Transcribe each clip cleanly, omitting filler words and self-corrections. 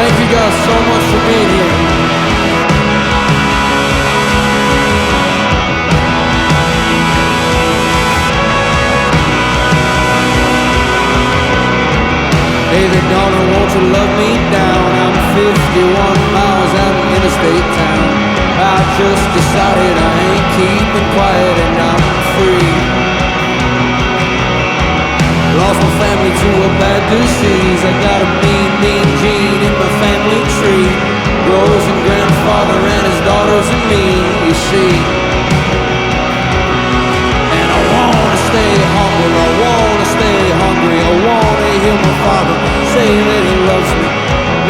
Thank you guys so much for being here. Hey there, darling, won't you love me down? I'm 51 miles out of interstate town. I just decided I ain't keeping quiet and I'm free. Lost my family to a bad disease. I got a mean gene in my family tree. Rose and grandfather and his daughters and me, you see. And I wanna stay humble, I wanna stay hungry, I wanna hear my father say that he loves me.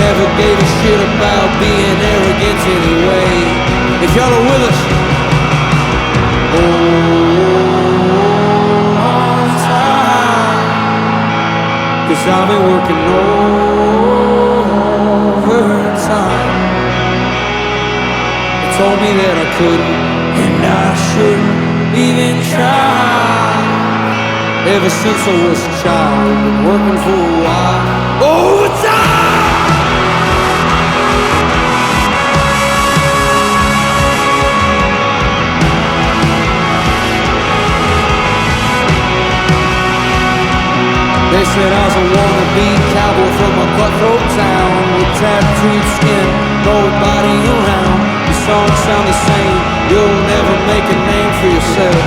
Never gave a shit about being arrogant anyway. If y'all are with us, on time, 'cause I've been working overtime. They told me that I couldn't and I shouldn't even try. Ever since I was a child, been working for a while. Overtime! They said I was a wannabe cowboy from a cutthroat town with tattooed skin, nobody around. The songs sound the same, you'll never make a name for yourself.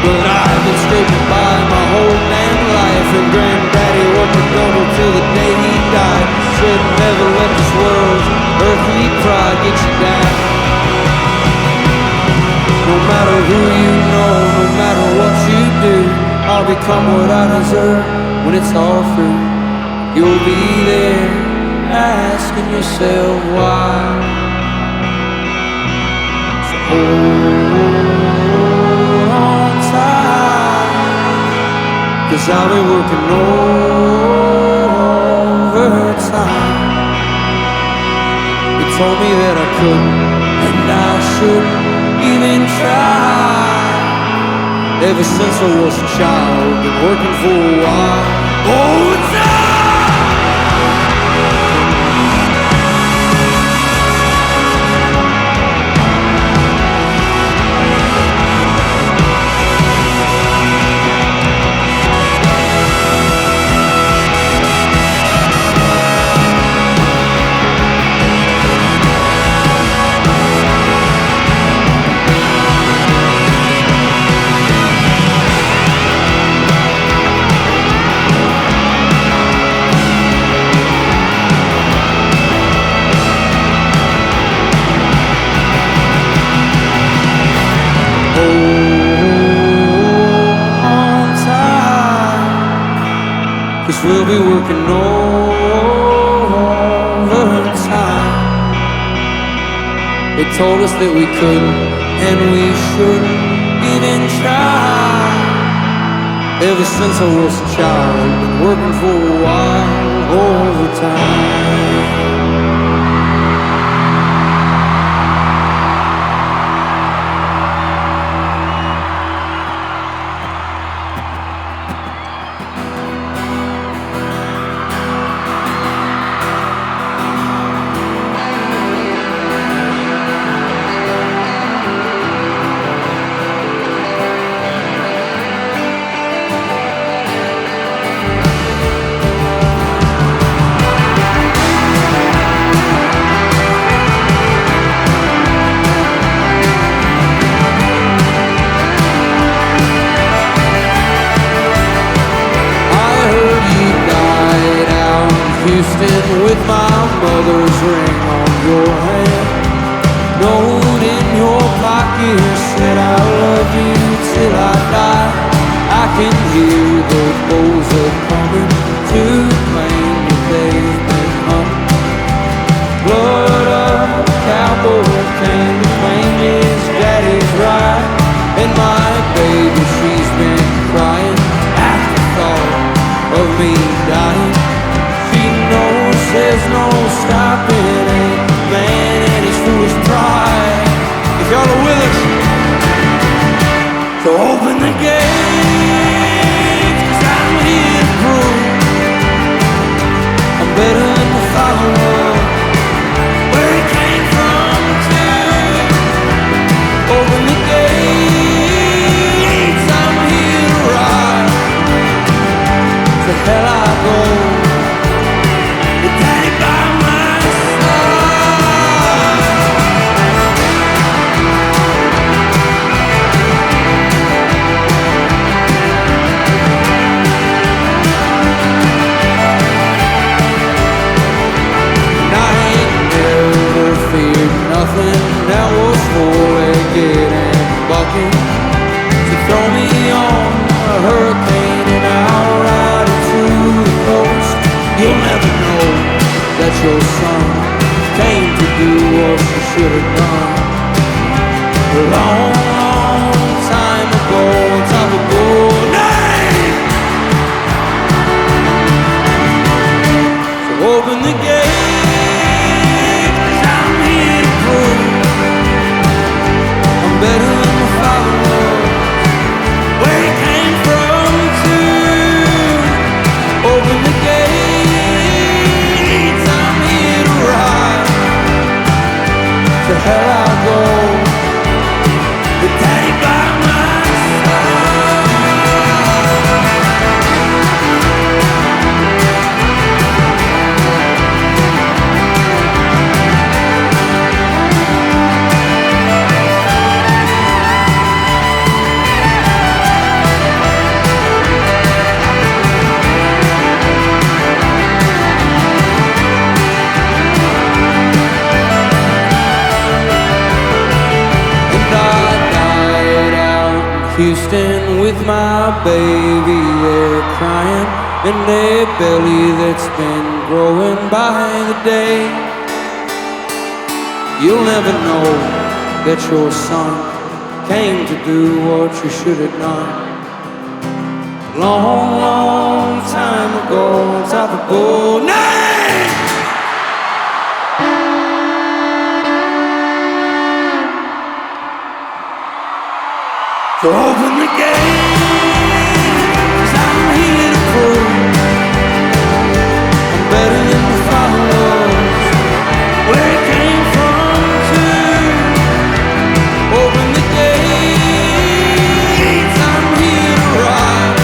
But I've been scraping by my whole damn life, and Granddaddy worked a double till the day he died. Said never let this world's earthly pride get you down. No matter who you know, no matter what you do, I'll become what I deserve when it's all through. You'll be there asking yourself why. So hold on tight, 'cause I've been working overtime. They told me that I couldn't and I shouldn't even try. Ever since I was a child, been working for a while. Overtime! We'll be working overtime. They told us that we couldn't and we shouldn't even try. Ever since I was a child, been working for a while overtime. With my mother's ring on your hand, note in your pocket said I love you till I die. I can hear those bulls are coming to claim that they've been hung. Blood of a cowboy came to claim his daddy's right, and my baby, she's been crying at the thought of me dying. There's no stopping a man and his foolish pride. If y'all are with us, so open the gates, 'cause I'm here to prove go. With Daddy by my side. And I ain't never feared nothing that was four-legged and bucking. So throw me on a hurricane and I'll ride it to the coast. You'll never know that your son came to do what you should have done. A long, long time ago, on top of gold name. So open the gate, 'cause I'm here to prove I'm better than my father was. Where he came from too. Open the gates, I'm here to ride. To hell I'll go, with Daddy by my Houston with my baby, they're crying in their belly that's been growing by the day. You'll never know that your son came to do what you should have done. Long, long time ago, on top of gold name. So open the gate, 'cause I'm here to prove I'm better than my father was. Where he came from too. Open the gates, I'm here to ride.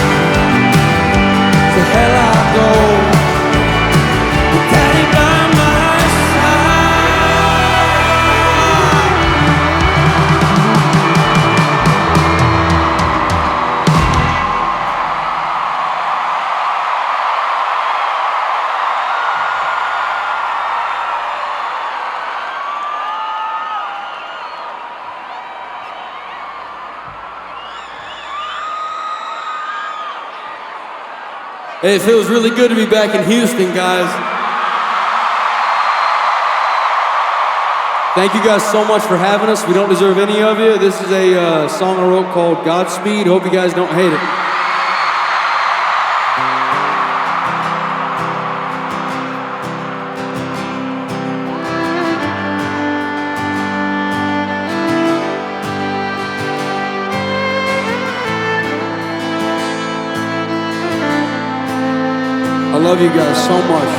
To hell I go, with Daddy by my side. Hey, it feels really good to be back in Houston, guys. Thank you guys so much for having us. We don't deserve any of you. This is a song I wrote called Godspeed. Hope you guys don't hate it. I love you guys so much.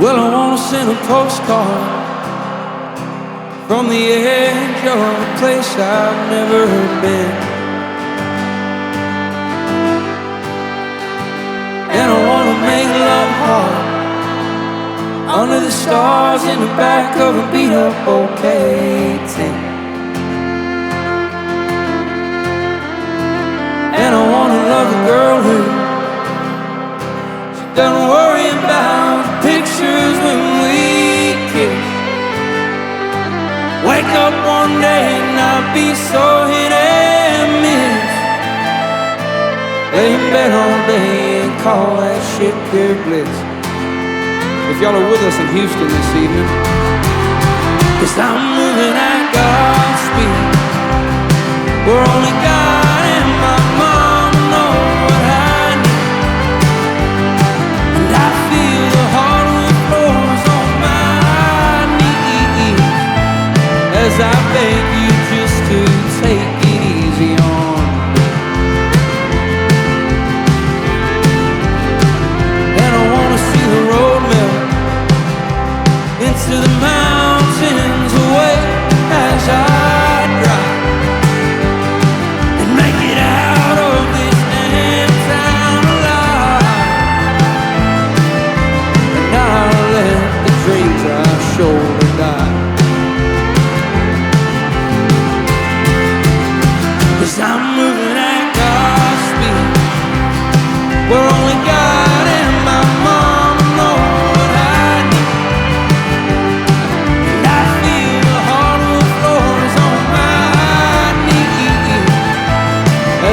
Well, I wanna send a postcard from the edge of a place I've never been. And I wanna make love hard under the stars in the back of a beat-up OK-10. And I wanna love a girl who she doesn't worry about pictures when we kiss. Wake up one day and not be so hit and miss. Lay in bed all day and call that shit pure bliss. If y'all are with us in Houston this evening, 'cause I'm moving at God's speed. We're only God and my mom know what I need. And I feel the hardwood floors on my knees as I beg you just to take it easy on me. And I wanna see the road melt into the mountains away as I drive and make it out. I'm moving at God's speed, where only God and my mom know what I need. And I feel the hardwood floors on my knees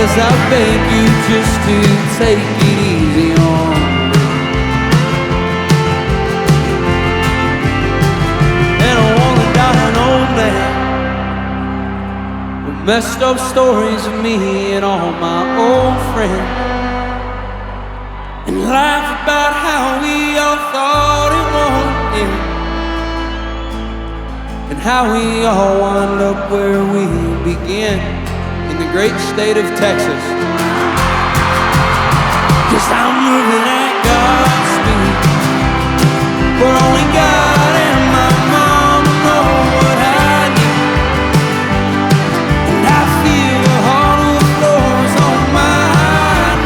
as I beg you just to take it easy on me. And I wanna die an old man with messed up stories of me and all my old friends, and laugh about how we all thought it won't end, and how we all wind up where we begin, in the great state of Texas. 'Cause I'm moving at God's speed, where only God and my mom know what I need. And I feel the hardwood floors on my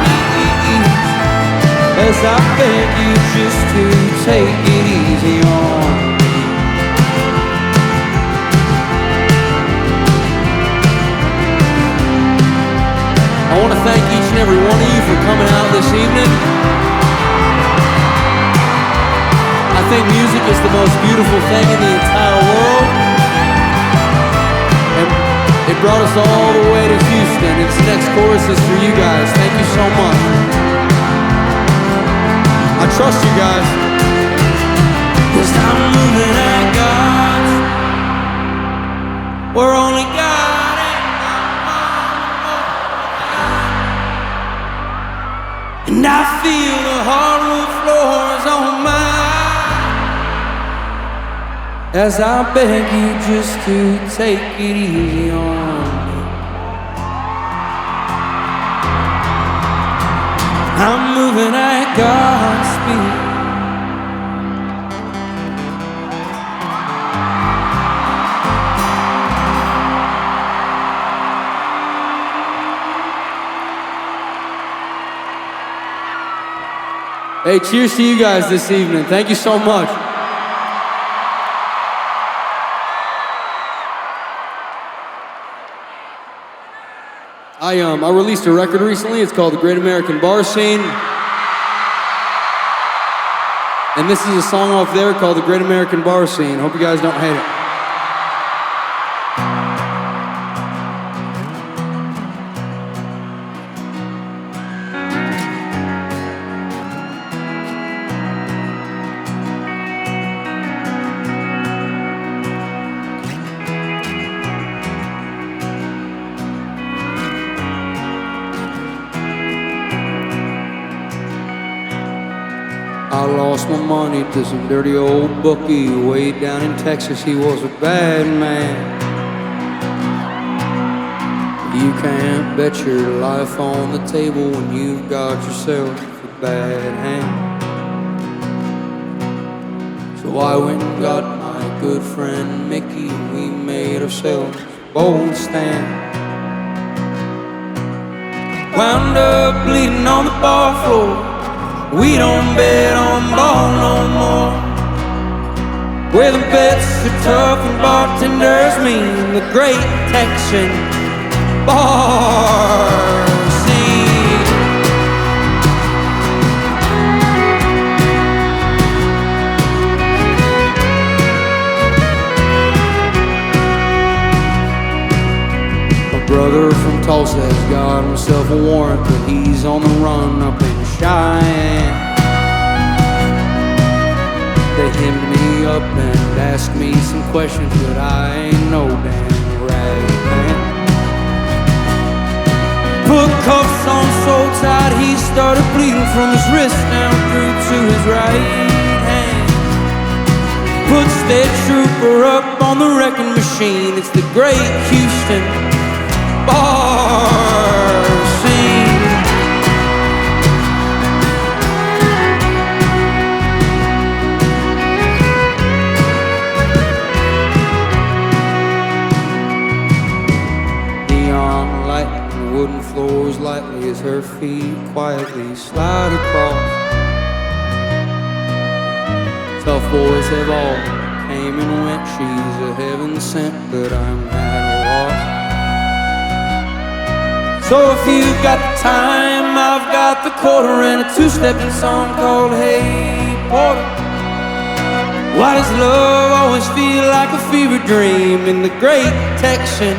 knees as I beg you just to take it easy on me. I want to thank each and every one of you for coming out this evening. I think music is the most beautiful thing in the entire world. And it brought us all the way to Houston. This next chorus is for you guys. Thank you so much. I trust you guys. 'Cause I'm moving at God's, where only God and my mama know. And I feel the hardwood floors on my, as I beg you just to take it easy on me. I'm moving at God's speed. Hey, cheers to you guys this evening. Thank you so much. I released a record recently. It's called The Great American Bar Scene. And this is a song off there called The Great American Bar Scene. Hope you guys don't hate it. I lost my money to some dirty old bookie way down in Texas. He was a bad man. You can't bet your life on the table when you've got yourself a bad hand. So I went and got my good friend Mickey, and we made ourselves a bold stand. Wound up bleeding on the bar floor. We don't bet on ball no more. Where the bets are tough and bartenders mean, the great Texan bar scene. My brother from Tulsa has got himself a warrant, but he's on the run up in Cheyenne. They hemmed me up and asked me some questions, but I ain't no damn rag man. Put cuffs on so tight he started bleeding from his wrist down through to his right hand. Put state trooper up on the wrecking machine. It's the great Houston bar scene. Wooden floors lightly as her feet quietly slide across. Tough boys have all came and went. She's a heaven sent, but I'm at a loss. So if you've got the time, I've got the quarter and a two-stepping song called Hey Porter. Why does love always feel like a fever dream in the great Texan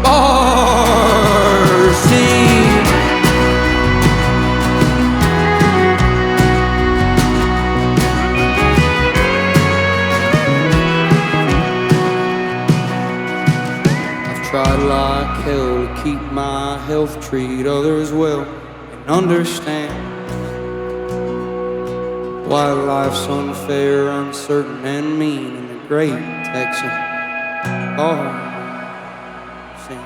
bar scene? I've tried like hell to keep my health, treat others well, and understand why life's unfair, uncertain, and mean in the great Texan bar scene.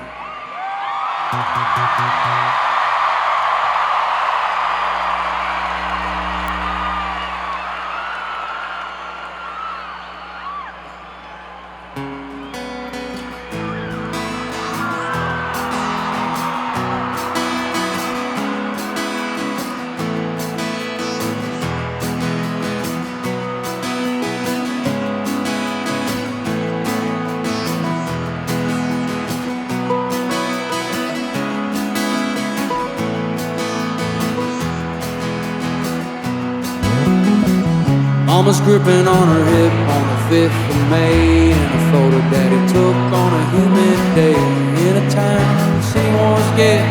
Mama's gripping on her hip on the 5th of May, and a photo Daddy took on a humid day in a town she once gets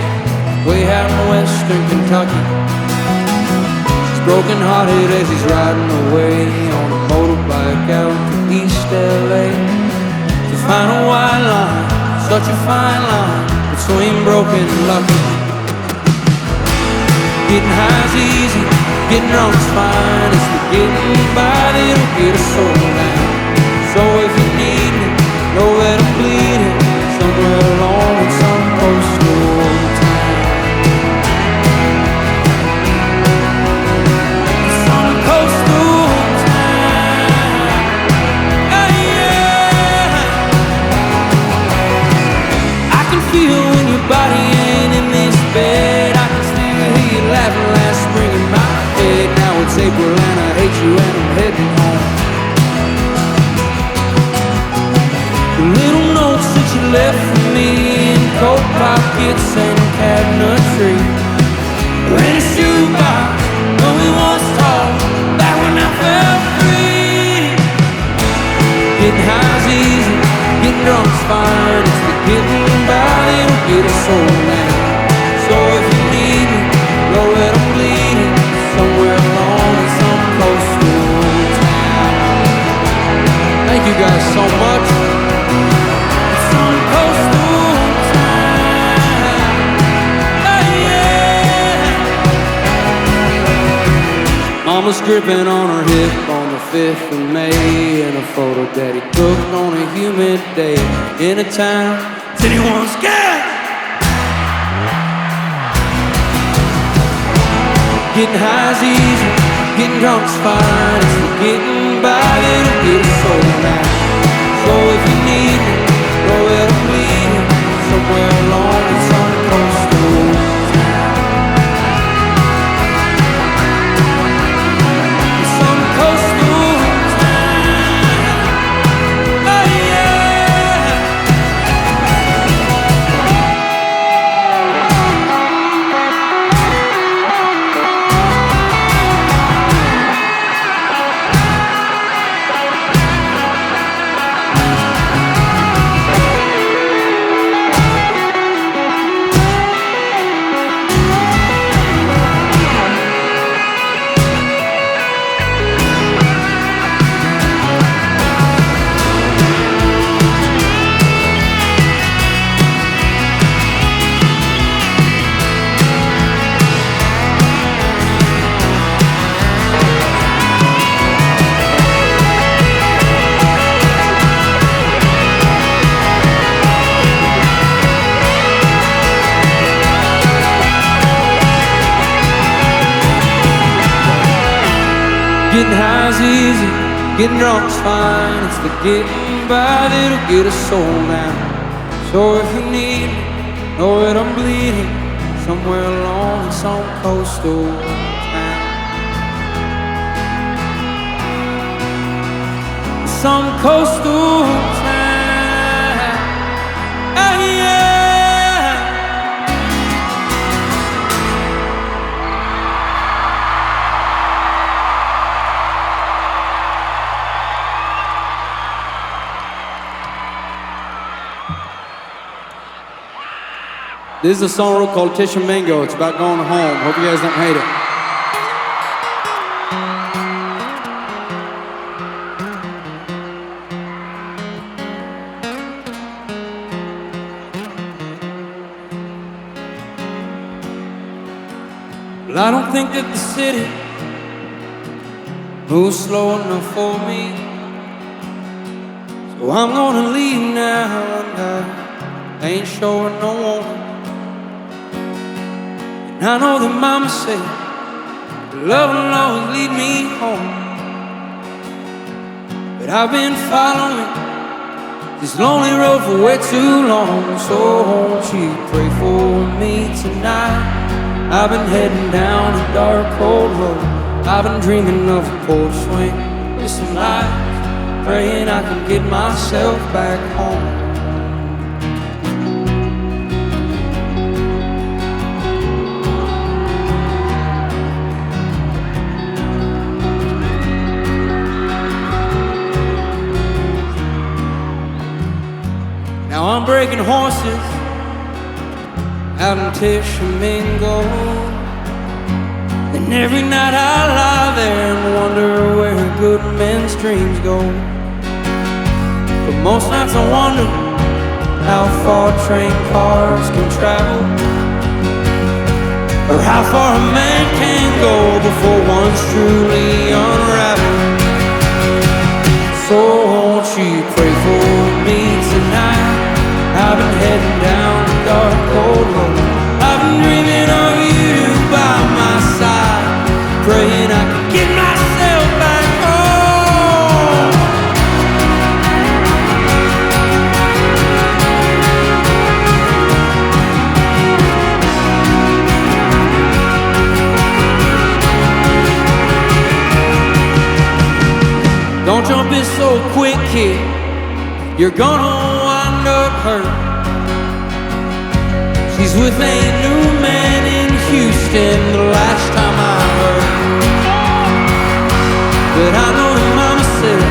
way out in western Kentucky. She's broken-hearted as he's riding away on a motorbike out to East LA to find a white line, such a fine line between broken and lucky. Getting high's easy, getting drunk's fine. It's the getting by that'll get us sold down. So if you need me, know that I'm bleeding somewhere along in some coastal town. Some coastal town. Yeah. I can feel when your body ain't in this bed. I can still hear you laughing last spring in my head. Now it's April and I hate you and I'm heading home. The little notes that you left for me in coat pockets and cabinetry, or in a shoebox when we once talked back when I felt free. Getting high's easy, getting drunk's fine. It's the getting by that'll get us sold now. So if you need me, know that I'm bleeding somewhere along in some coastal town. Thank you guys so much. Some coastal town. Oh, yeah. Mama's gripping on her hip on the 5th of May, and a photo Daddy took on a humid day in a town that he once got. Getting high's easy, getting drunk's fine. It's the getting by that'll get us sold now. So if you need me, know that I'm bleeding somewhere along in some coastal town. Some coastal town. Oh yeah. Getting high's easy, getting drunk's fine. It's the getting by that'll get us sold now. So if you need me, know that I'm bleeding somewhere along in some coastal town. Some coastal town. Oh yeah. This is a song wrote called Tishomingo. It's about going home. Hope you guys don't hate it. Well, I don't think that the city moves slow enough for me, so I'm gonna leave now, and I ain't showing no warning. And I know that mama said that love will always lead me home, but I've been following this lonely road for way too long. So won't you pray for me tonight? I've been heading down a dark, cold road. I've been dreaming of a porch swing with some lights, praying I can get myself back home. Now I'm breaking horses out in Tishomingo, and every night I lie there and wonder where good men's dreams go. But most nights I wonder how far train cars can travel, or how far a man can go before one's truly unraveled. So won't you pray for me tonight? I've been heading down a dark, cold road. I've been dreaming of you by my side, praying I can get myself back home. Don't jump in so quick, kid. You're gonna wind up hurt. She's with a new man in Houston, the last time I heard. But I know that mama said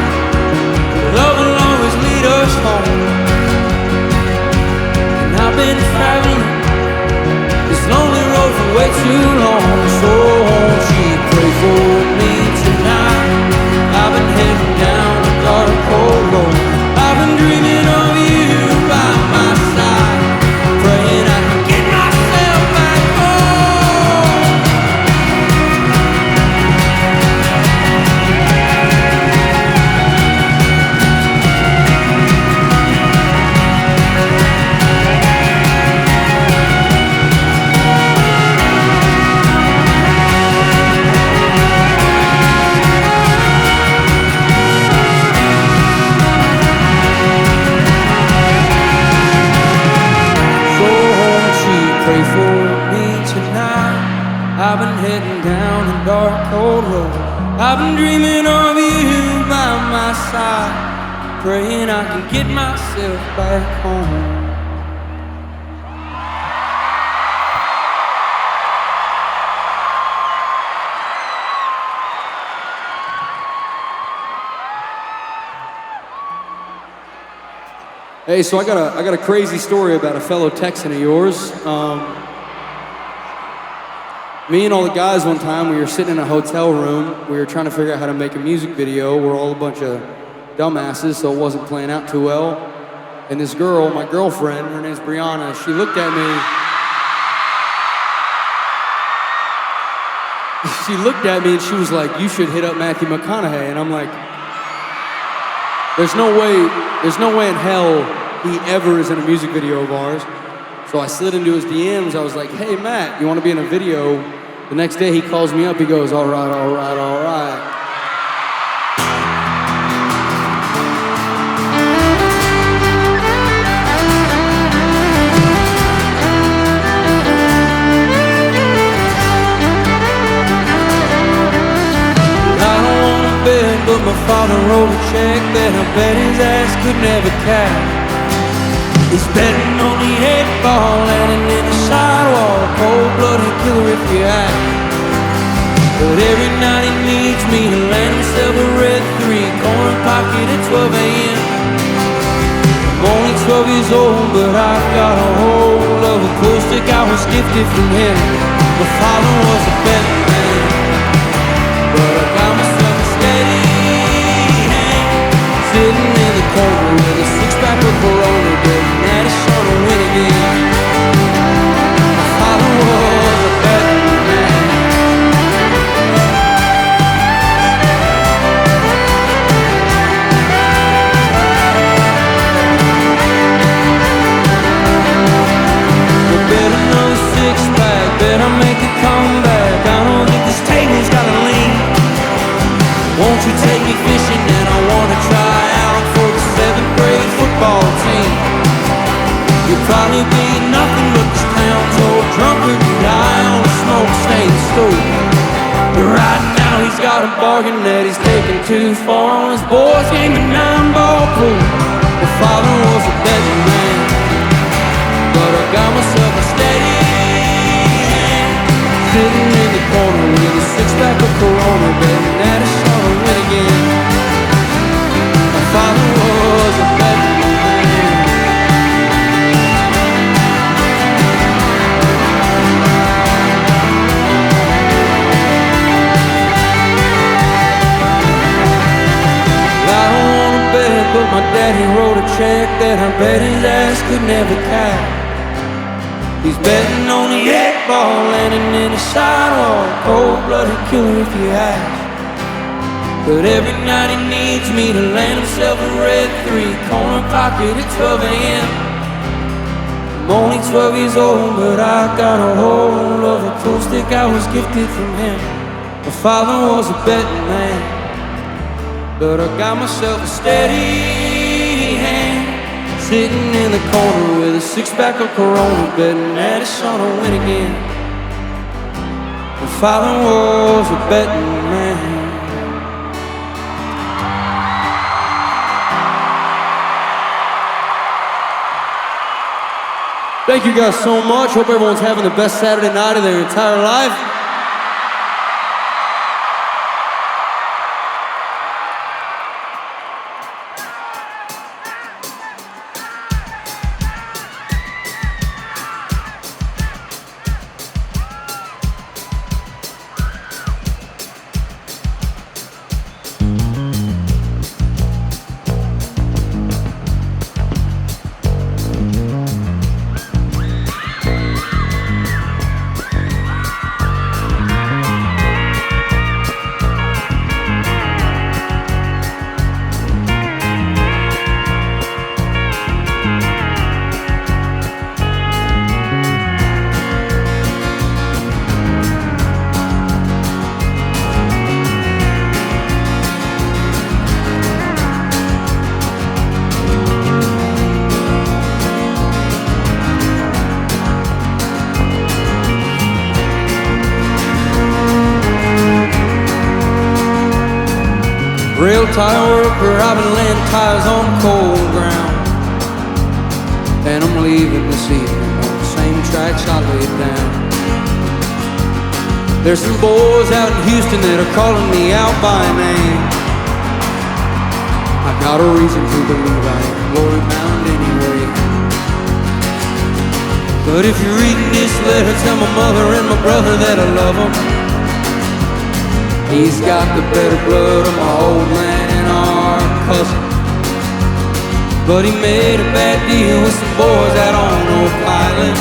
love will always lead us home. And I've been traveling this lonely road for way too long. So won't you pray for me tonight? I've been heading down a dark, cold road. I've been dreaming of you by my side, praying I can get myself back home. Pray for me tonight. I've been heading down a dark, cold road. I've been dreaming of you by my side, praying I can get myself back home. Hey, so I got a crazy story about a fellow Texan of yours. Me and all the guys one time, we were sitting in a hotel room. We were trying to figure out how to make a music video. We're all a bunch of dumbasses, so it wasn't playing out too well. And this girl, my girlfriend, her name's Bryan, she looked at me. She looked at me and she was like, "You should hit up Matthew McConaughey." And I'm like, There's no way in hell he ever is in a music video of ours. So I slid into his DMs. I was like, "Hey, Matt, you want to be in a video?" The next day he calls me up. He goes, "All right, all right, all right." I don't want to beg, but my father wrote a check that I bet his ass could never cash. He's betting on the 8-ball, landing in the sidewalk, cold-blooded killer if you ask. But every night he needs me to land himself a red 3, corner pocket at 12 a.m. I'm only 12 years old, but I got a hold of a pool stick I was gifted from him. My father was a betting man, but I got myself a steady hand, sitting in the corner with a six-pack of Corona, betting that his son will win again. My father was a betting man. Bet another six-pack, bet I make a comeback. I don't think this table's gotta lean. Won't you take me fishing? And I wanna try out for the 7th grade football team. You'll probably be nothing but this town told drunkard and die on a smoke-stained stove. But right now he's got a bargain that he's taking too far on his boys' game of 9-ball pool. My father was a betting man, but I got myself a steady hand, sitting in the corner with a six-pack of Corona, betting that his son will win again. My father was a betting man. I don't wanna bet, but my daddy wrote a check that I bet his ass could never cash. He's betting on the 8-ball landing in the sidewalk, cold-blooded killer if you ask. But every night he needs me to land himself a red 3-corner pocket at 12 a.m. I'm only 12 years old, but I got a hold of a pool stick I was gifted from him. My father was a betting man, but I got myself a steady hand, sitting in the corner with a six-pack of Corona, betting that his son will win again. My father was a betting man. Thank you guys so much. Hope everyone's having the best Saturday night of their entire life. Rail tire worker, I've been laying tires on cold ground, and I'm leaving this evening on the same tracks I laid down. There's some boys out in Houston that are calling me out by name. I got a reason to believe I ain't glory bound anyway. But if you're reading this letter, tell my mother and my brother that I love them. He's got the better blood of my old man and our cousin, but he made a bad deal with some boys out on Oak Island,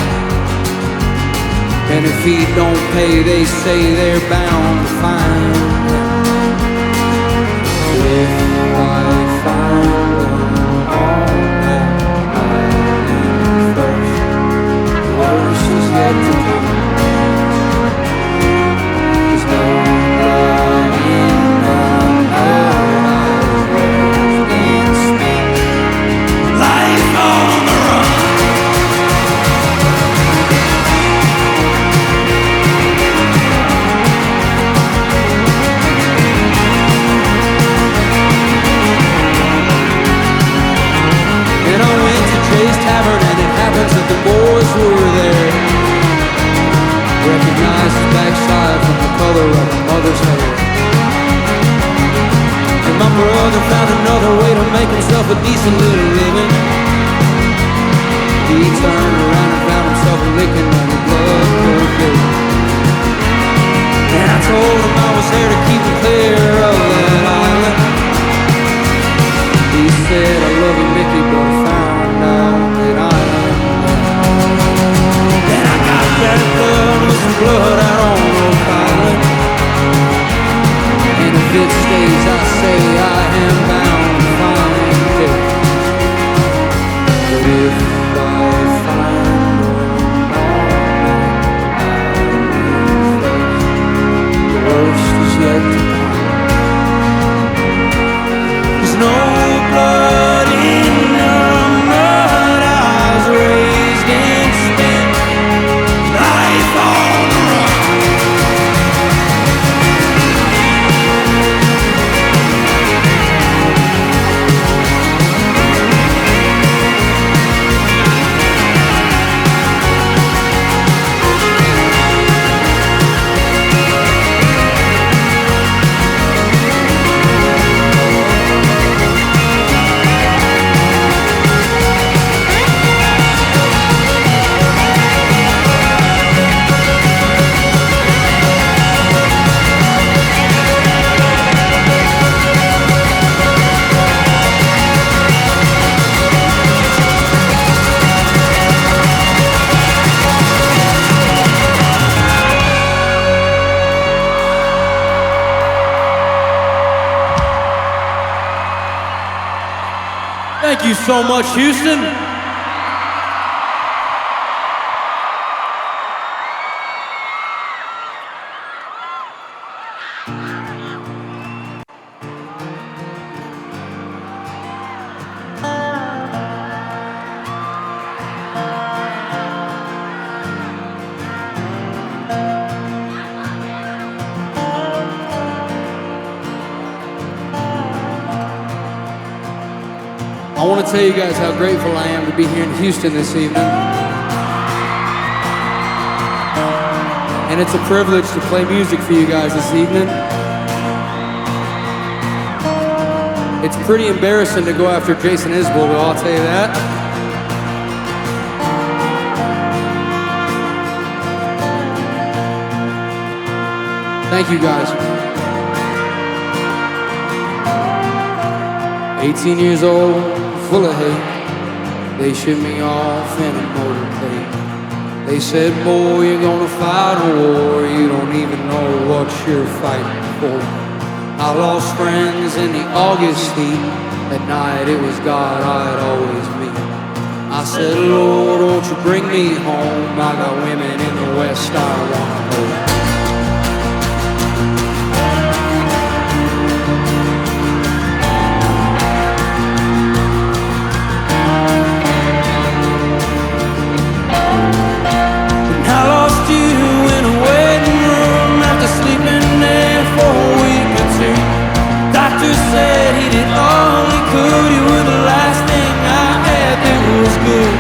and if he don't pay, they say they're bound to find him. If I find them on that island first, the worst is yet to come. There's no tavern, and it happens that the boys were there. Recognized his backside from the color of a mother's hair. And my brother found another way to make himself a decent little living. He turned around and found himself licking on the blood gate. And I told him I was there to keep him clear of that island. He said, I love you, Mickey, but I found out that I am. Then I got that blood with some blood out on Oak Island. And if it stays, I say I am bound to find it. But if I find the worst is yet to come. There's no blood in the mud I was raised in, spent life on the run. Thank you so much, Houston. I want to tell you guys how grateful I am to be here in Houston this evening. And it's a privilege to play music for you guys this evening. It's pretty embarrassing to go after Jason Isbell, but I'll tell you that. Thank you guys. 18 years old, full of hate. They shipped me off in a motorcade. They said, boy, you're gonna fight a war you don't even know what you're fighting for. I lost friends in the August heat. At night it was God I'd always meet. I said, Lord, won't you bring me home? I got women in the West I wanna hold. Said he did all he could. You were the last thing I had that was good.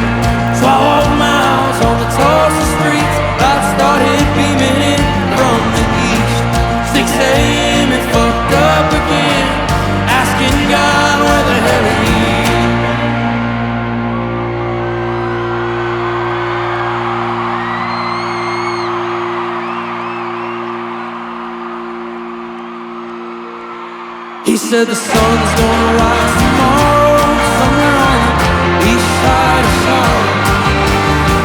So I walked miles on the Tulsa streets. Lights started beaming in from the east. 6 a.m. and fucked up again, asking God where the hell he is. He said the sun's gonna rise tomorrow somewhere on the east side of sorrow.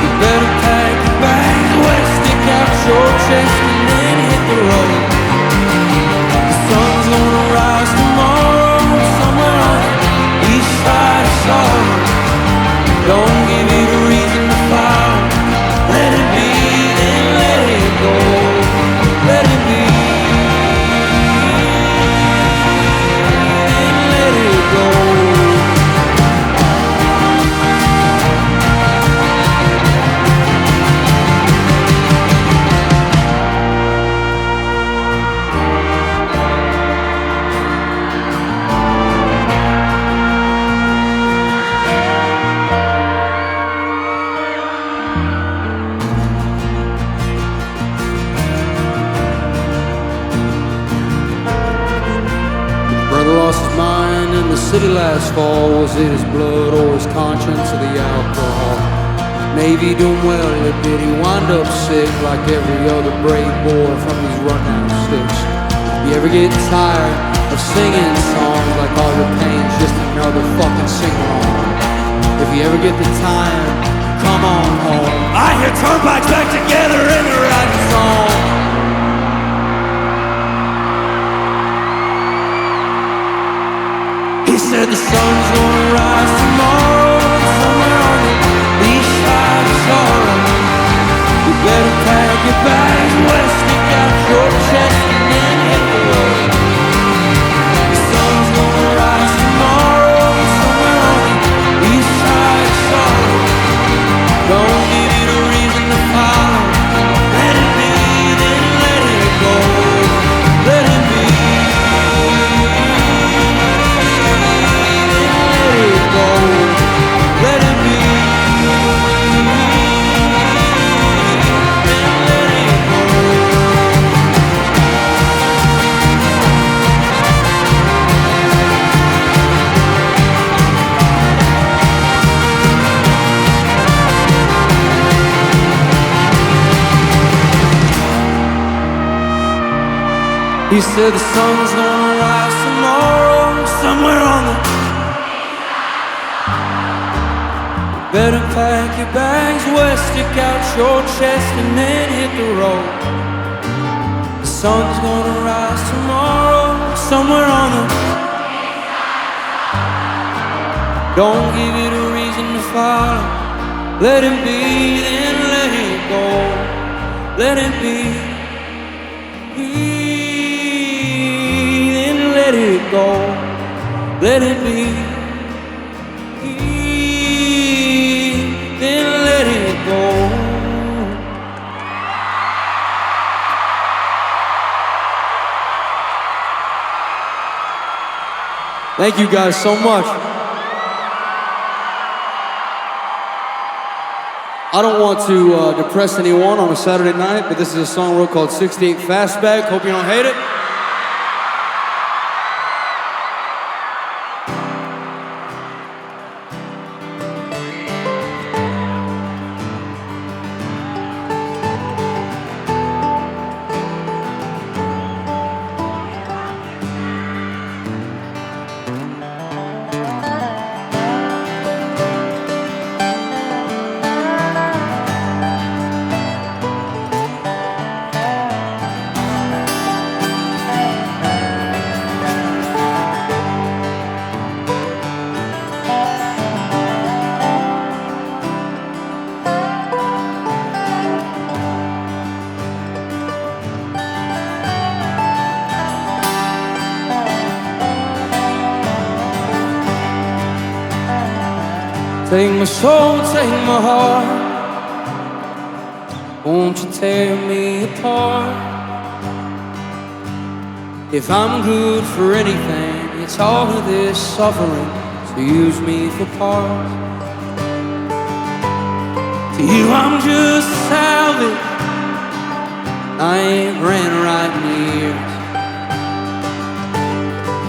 You better pack your bags, wet, stick out your chest, and then hit the road. The sun's gonna rise tomorrow somewhere on the east side of sorrow. Don't give it a reason to follow. Let it be and let it go. Let it be. City last fall. Was it his blood or his conscience or the alcohol? Maybe doing well, or did he wind up sick like every other brave boy from these rundown sticks? You ever get tired of singing songs like all your pain's just another fucking sing-along? If you ever get the time, come on home. I hear turnpikes back together in the right song. He said the sun's gonna rise tomorrow somewhere on the east side of sorrow. You better pack your bags, well, stick out your chest and then hit the road. The sun's gonna rise tomorrow somewhere on the east side of sorrow. Don't give it a reason to follow. Let it be, then let it go. Let it be. Let it be. He said the sun's gonna rise tomorrow somewhere on the. Better pack your bags, well, stick out your chest and then hit the road. The sun's gonna rise tomorrow somewhere on the. Don't give it a reason to follow. Let it be, then let it go. Let it be. Then let it go. Let it be. Then let it go. Thank you guys so much. I don't want to depress anyone on a Saturday night, but this is a song I wrote called 68 Fastback. Hope you don't hate it. Take my soul, take my heart. Won't you tear me apart? If I'm good for anything, it's all of this suffering, so use me for parts. To you I'm just salvage, I ain't ran right in years.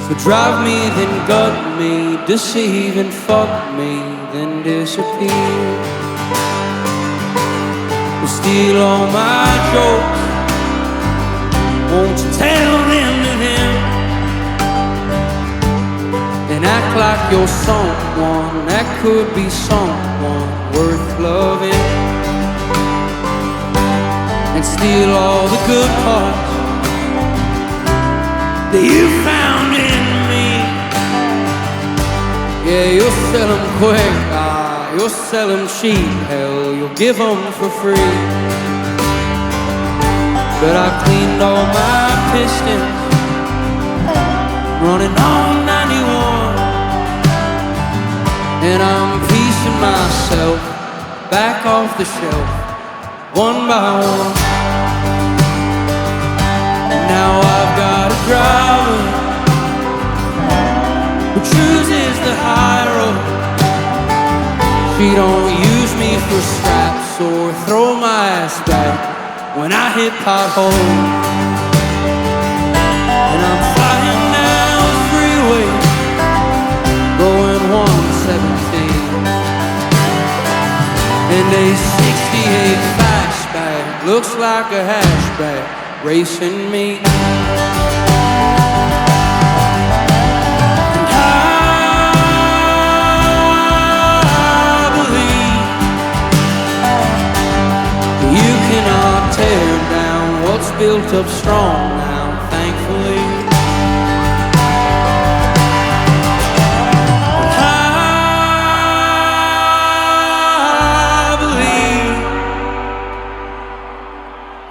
So drive me, then gut me, deceive and fuck me, then disappear. You'll steal all my jokes, won't you tell them to them? And act like you're someone that could be someone worth loving. And steal all the good parts that you found in me. Yeah, you'll sell them quick, you'll sell them cheap. Hell, you'll give them for free. But I cleaned all my pistons, running on 91. And I'm piecing myself back off the shelf, one by one. And now I've got a driver who chooses the high road. She don't use me for scraps or throw my ass back when I hit potholes. And I'm flying down the freeway, going 117. And And a 68 fastback looks like a hatchback racing me. And I believe you cannot tear down what's built up strong now, thankfully.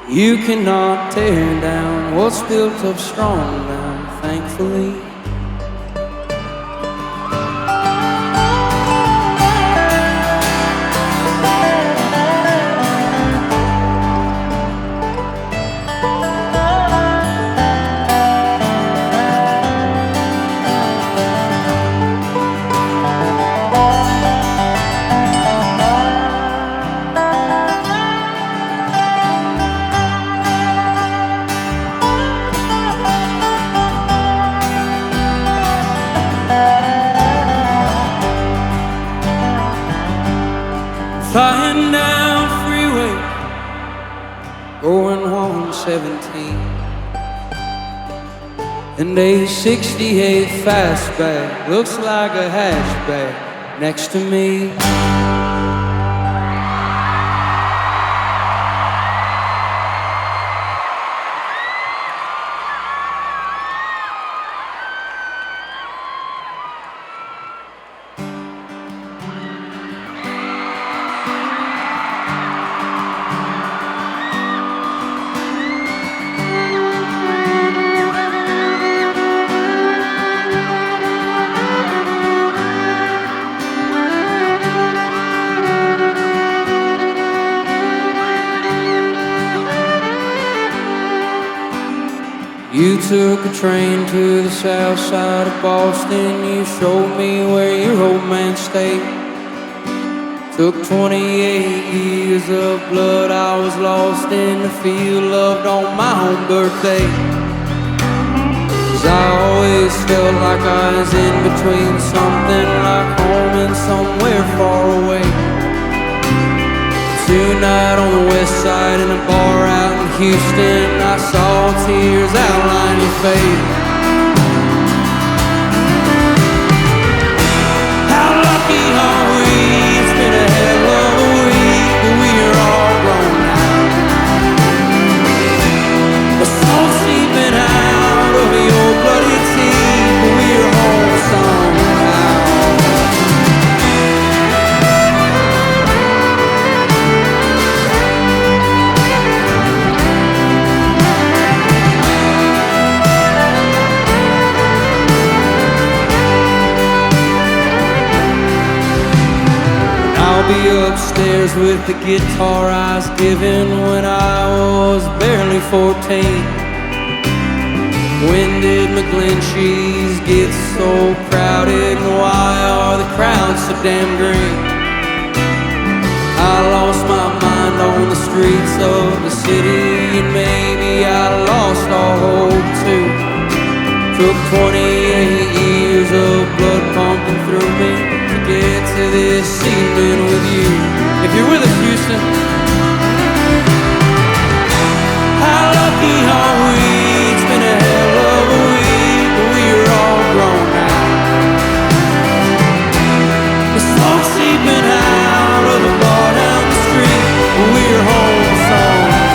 You cannot tear down what's built up strong now, thankfully. Flying down freeway, going 117, and a 68 fastback looks like a hatchback next to me. You took a train to the south side of Boston. You showed me where your old man stayed. Took 28 years of blood. I was lost in the field, loved on my own birthday. 'Cause I always felt like I was in between something like home and somewhere far away. Tonight on the west side in a bar out in Houston, I saw tears outline your face. How lucky are we? It's been a hell of a week, but we are all grown now. The smoke seeping out of your bloody teeth, but we are home somehow. I'll be upstairs with the guitar I was given when I was barely 14. When did McGlinchey's get so crowded, and why are the crowds so damn green? I lost my mind on the streets of the city, and maybe I lost all hope too. Took 28 years of blood pumping through me to get to this evening with you. If you're with us, Houston, how lucky are we? It's been a hell of a week, but we're all grown now. The smoke seeping out of the bar down the street, but we're home somehow.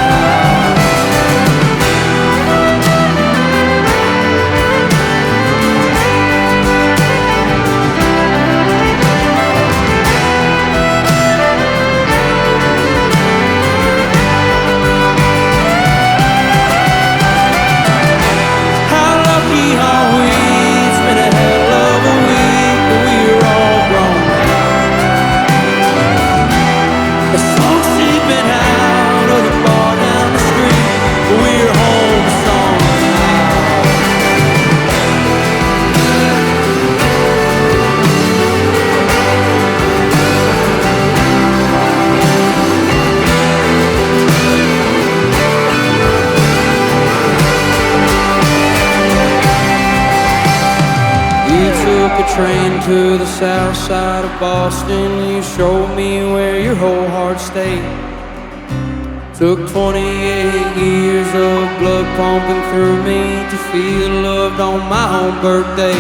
took a train to the south side of Boston. You showed me where your whole heart stayed. Took 28 years of blood pumping through me to feel loved on my own birthday.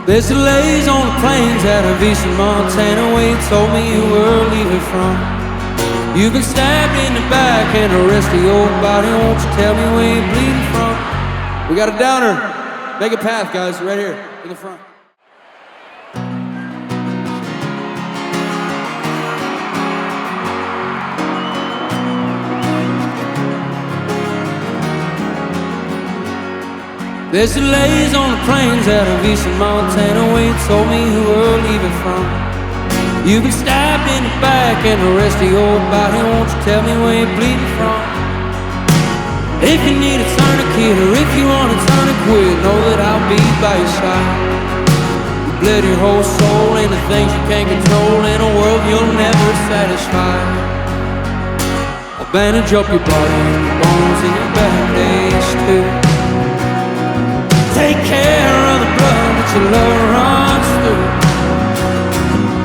There's delays on the plains out of eastern Montana where you told me you were leaving from. You've been stabbed in the back and the rest of your body. Won't you tell me where you're bleeding from? We got a downer. Make a path, guys, right here in the front. There's delays on the plains out of eastern Montana where you told me you were leaving from. You've been stabbed in the back and the rest of your body. Won't you tell me where you're bleeding from? If you need a tourniquet or if you want to turn and quit, know that I'll be by your side. You bled your whole soul into things you can't control in a world you'll never satisfy. I'll bandage up your body and your bones and your bad days too. Take care of the blood that your love runs through.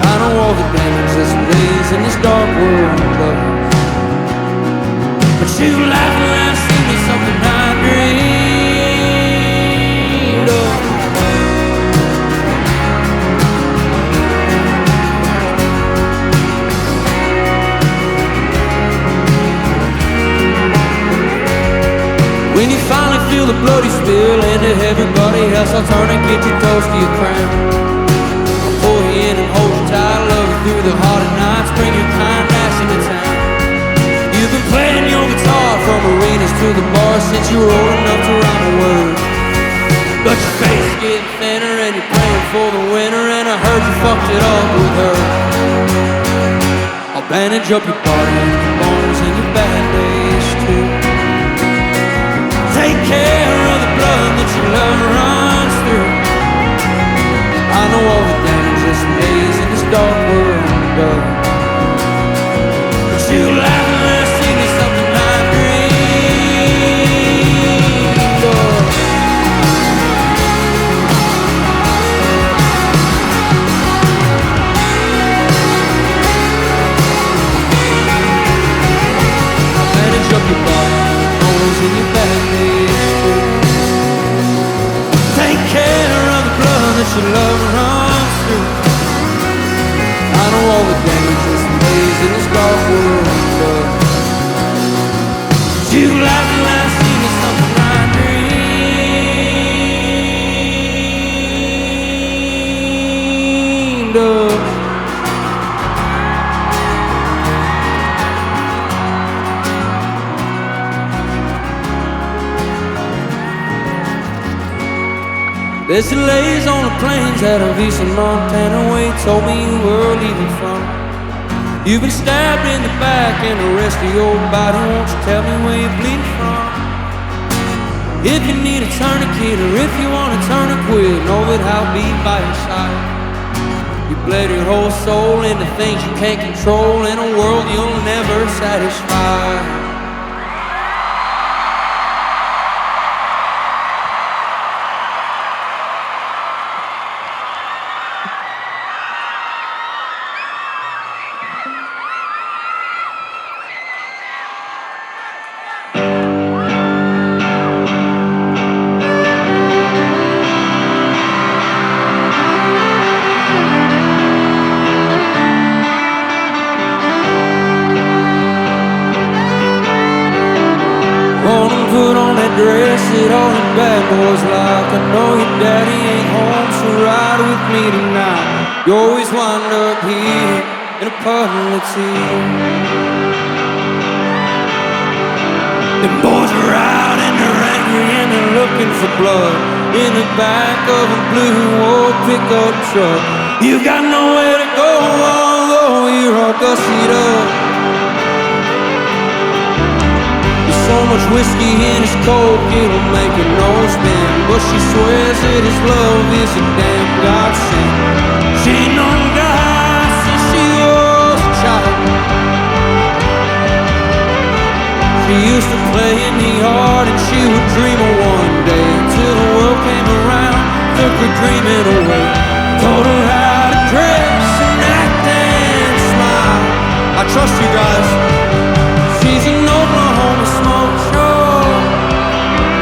I know all the damage that's lays in this dark world of love. But you laugh around, see me something I dreamed of. When you finally feel the bloody spill into everybody else, I'll turn and get you close to your crown. I'll pull you in and hold you tight, love you through the hard nights, bring your kind ass into town. You've been playing your guitar from arenas to the bar since you were old enough to rhyme a word. But your face is getting thinner and you're praying for the winter, and I heard you fucked it up with her. I'll bandage up your body and your bones and your bad days too. Take care of the blood that your love runs through. I know all the damage that's lays in this dark world of. But you laugh when I sing you something I dreamed of. I'll bandage up your body, your bones and your bad days too. Take care of the blood that your love runs through. I know all the damage that's lays in this dark world of love. You laugh when I see me something I dreamed of. There's delays on the plains out of eastern Montana where you told me you were leaving from. You've been stabbed in the back and the rest of your body. Won't you tell me where you're bleeding from? If you need a tourniquet or if you want to turn and quit, know that I'll be by your side. You bled your whole soul into things you can't control in a world you'll never satisfy. Gonna put on that dress that all the bad boys like. I know your daddy ain't home, so ride with me tonight. You always wind up here in a puddle of tears. Them boys are out and they're angry and they're looking for blood in the back of a blue old pickup truck. You've got nowhere to go, although you're all gussied up. There's so much whiskey in his coke, it'll make a nose bend. But she swears that his love is a damn godsend. She ain't known God since she was a child. She used to play in the yard and she would dream of one day, till the world came around, took her dreaming away. Told her how to dress and act and smile. I trust you guys. She's an Oklahoma smoke show.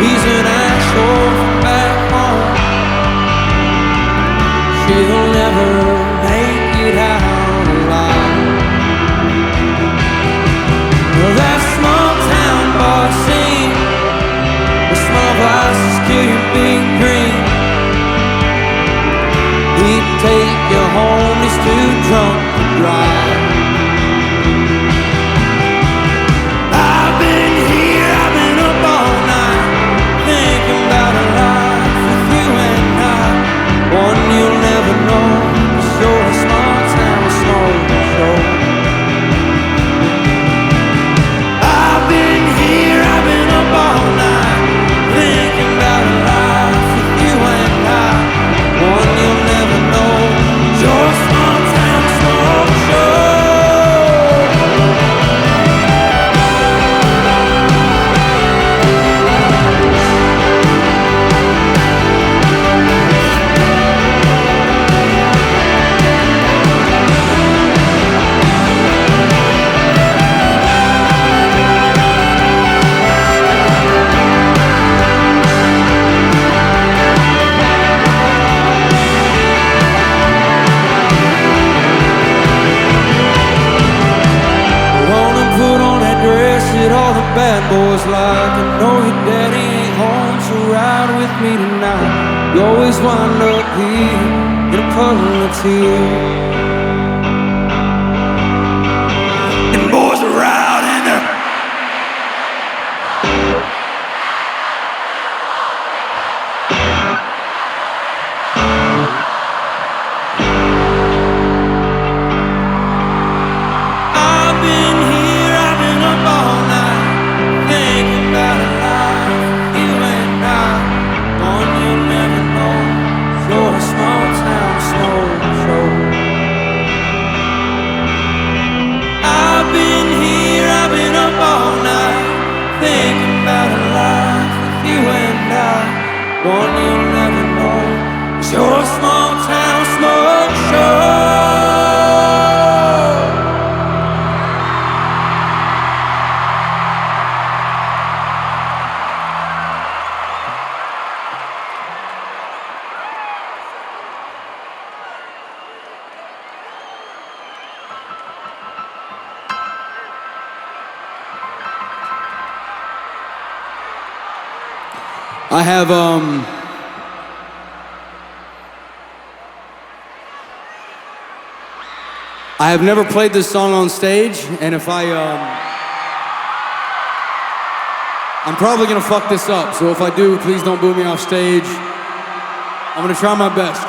He's an asshole from back home. She'll never make it out alive. Well, that small town bar scene, the small vices kill your big dream. He'd take you home, he's too drunk to drive. I've been here, I've been up all night, thinking about a life with you and I. One you'll never know, 'cause you're a small town smoke show. I've been here, I've been up all night, thinking about a life with you and I. One you'll never know, your small town smoke show. All the bad boys like. I know your daddy ain't home, so ride with me tonight. You always wind up here in a puddle of tears. Them boys are out and they're one you'll never know. It's your small town smoke show. I have never played this song on stage, and if I'm probably gonna fuck this up, so if I do, please don't boo me off stage. I'm gonna try my best.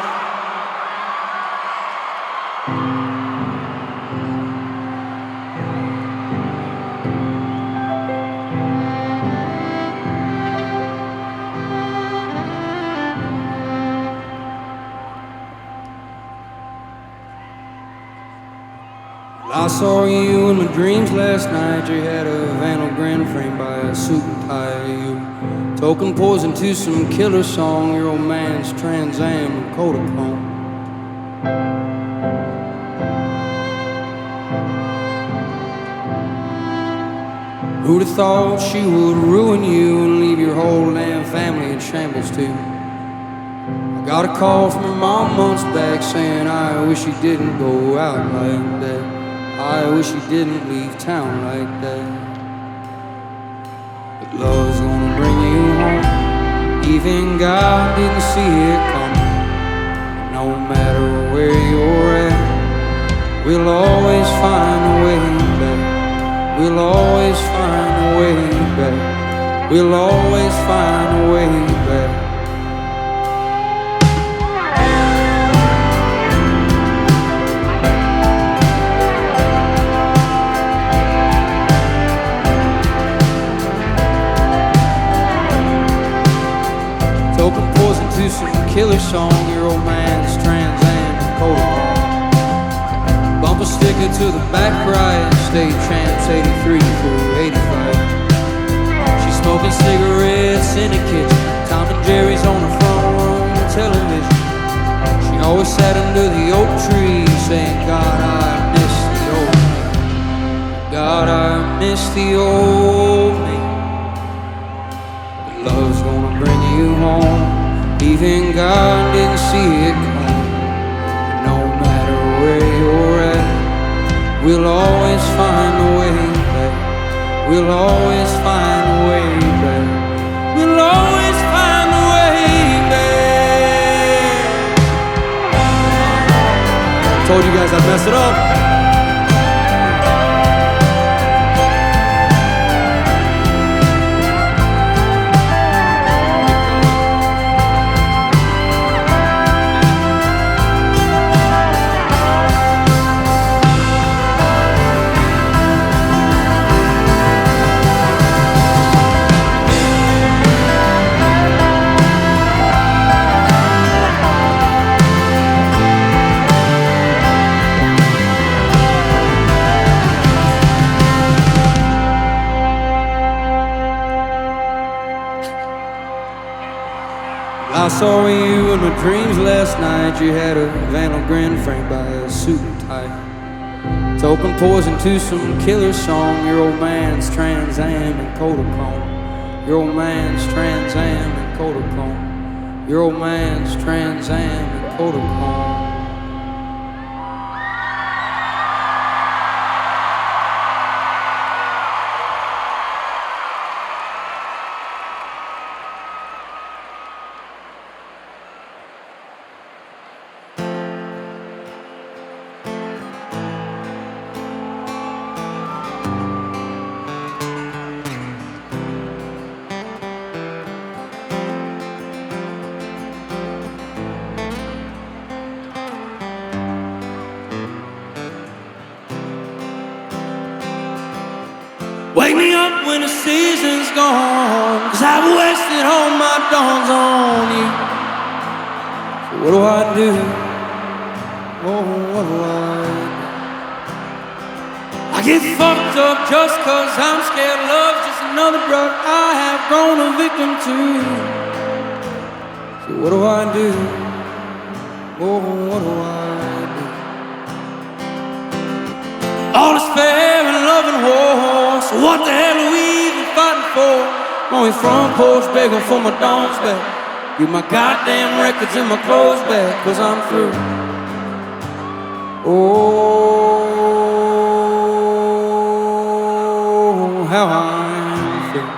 I saw you in my dreams last night. You had a Van Gogh framed by a suit and tie. You token poison to some killer song. Your old man's Trans Am and Kodachrome. Who'd have thought she would ruin you and leave your whole damn family in shambles too? I got a call from her mom months back saying I wish you didn't go out like that. I wish you didn't leave town like that. But Love's gonna bring you home. Even God didn't see it coming. No matter where you're at, we'll always find a way back. We'll always find a way back. We'll always find a way back. Open poison to some killer song. Your old man's Trans Am and Codachrome. Bumper sticker to the back right. State Champs 83 through 85. She's smoking cigarettes in the kitchen. Tom and Jerry's on the front room television. She always sat under the oak tree saying, God, I miss the old me. God, I miss the old me. Love's gonna bring you home. Even God didn't see it coming. No matter where you're at, we'll always find a way back. We'll always find a way back. We'll always find a way back. I told you guys I'd mess it up. I saw you in my dreams last night. You had a Van Grin framed by a suit and tie. It's open poison to some killer song. Your old man's Trans Am and Codachrome. Your old man's Trans Am and Codachrome. Your old man's Trans Am and Codachrome. Wake me up when the season's gone, 'cause I've wasted all my dawns on you. So what do I do? Oh, what do I do? I get fucked up just 'cause I'm scared. Love's just another drug I have grown a victim to. So what do I do? Oh, what do I do? All is fair in love and war. So what the hell are we even fighting for? I'm only front porch begging for my dawns back. Give my goddamn records and my clothes back, 'cause I'm through. Oh, how I'm through.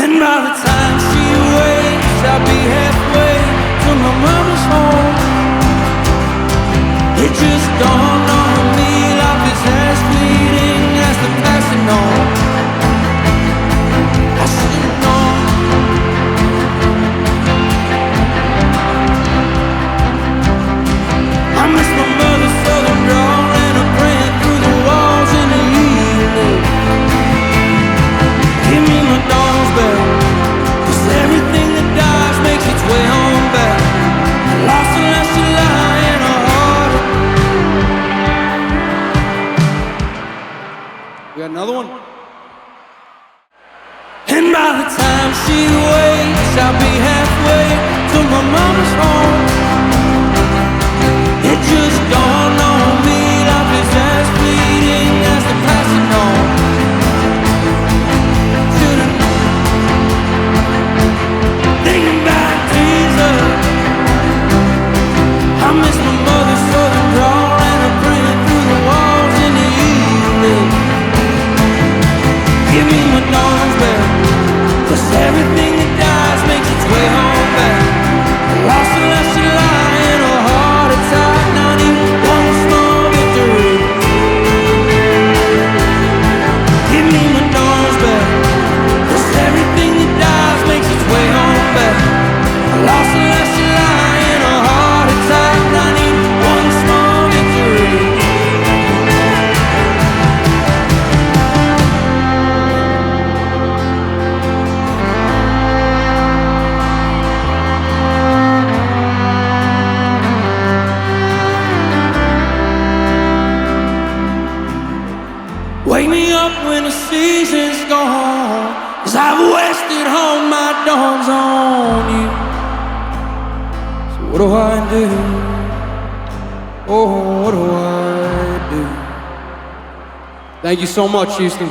And by the time she wakes, I'll be halfway to my mama's home. It just dawned on me, life is as fleeting as the passing on. What do I do? Oh, what do I do? Thank you so much, Houston.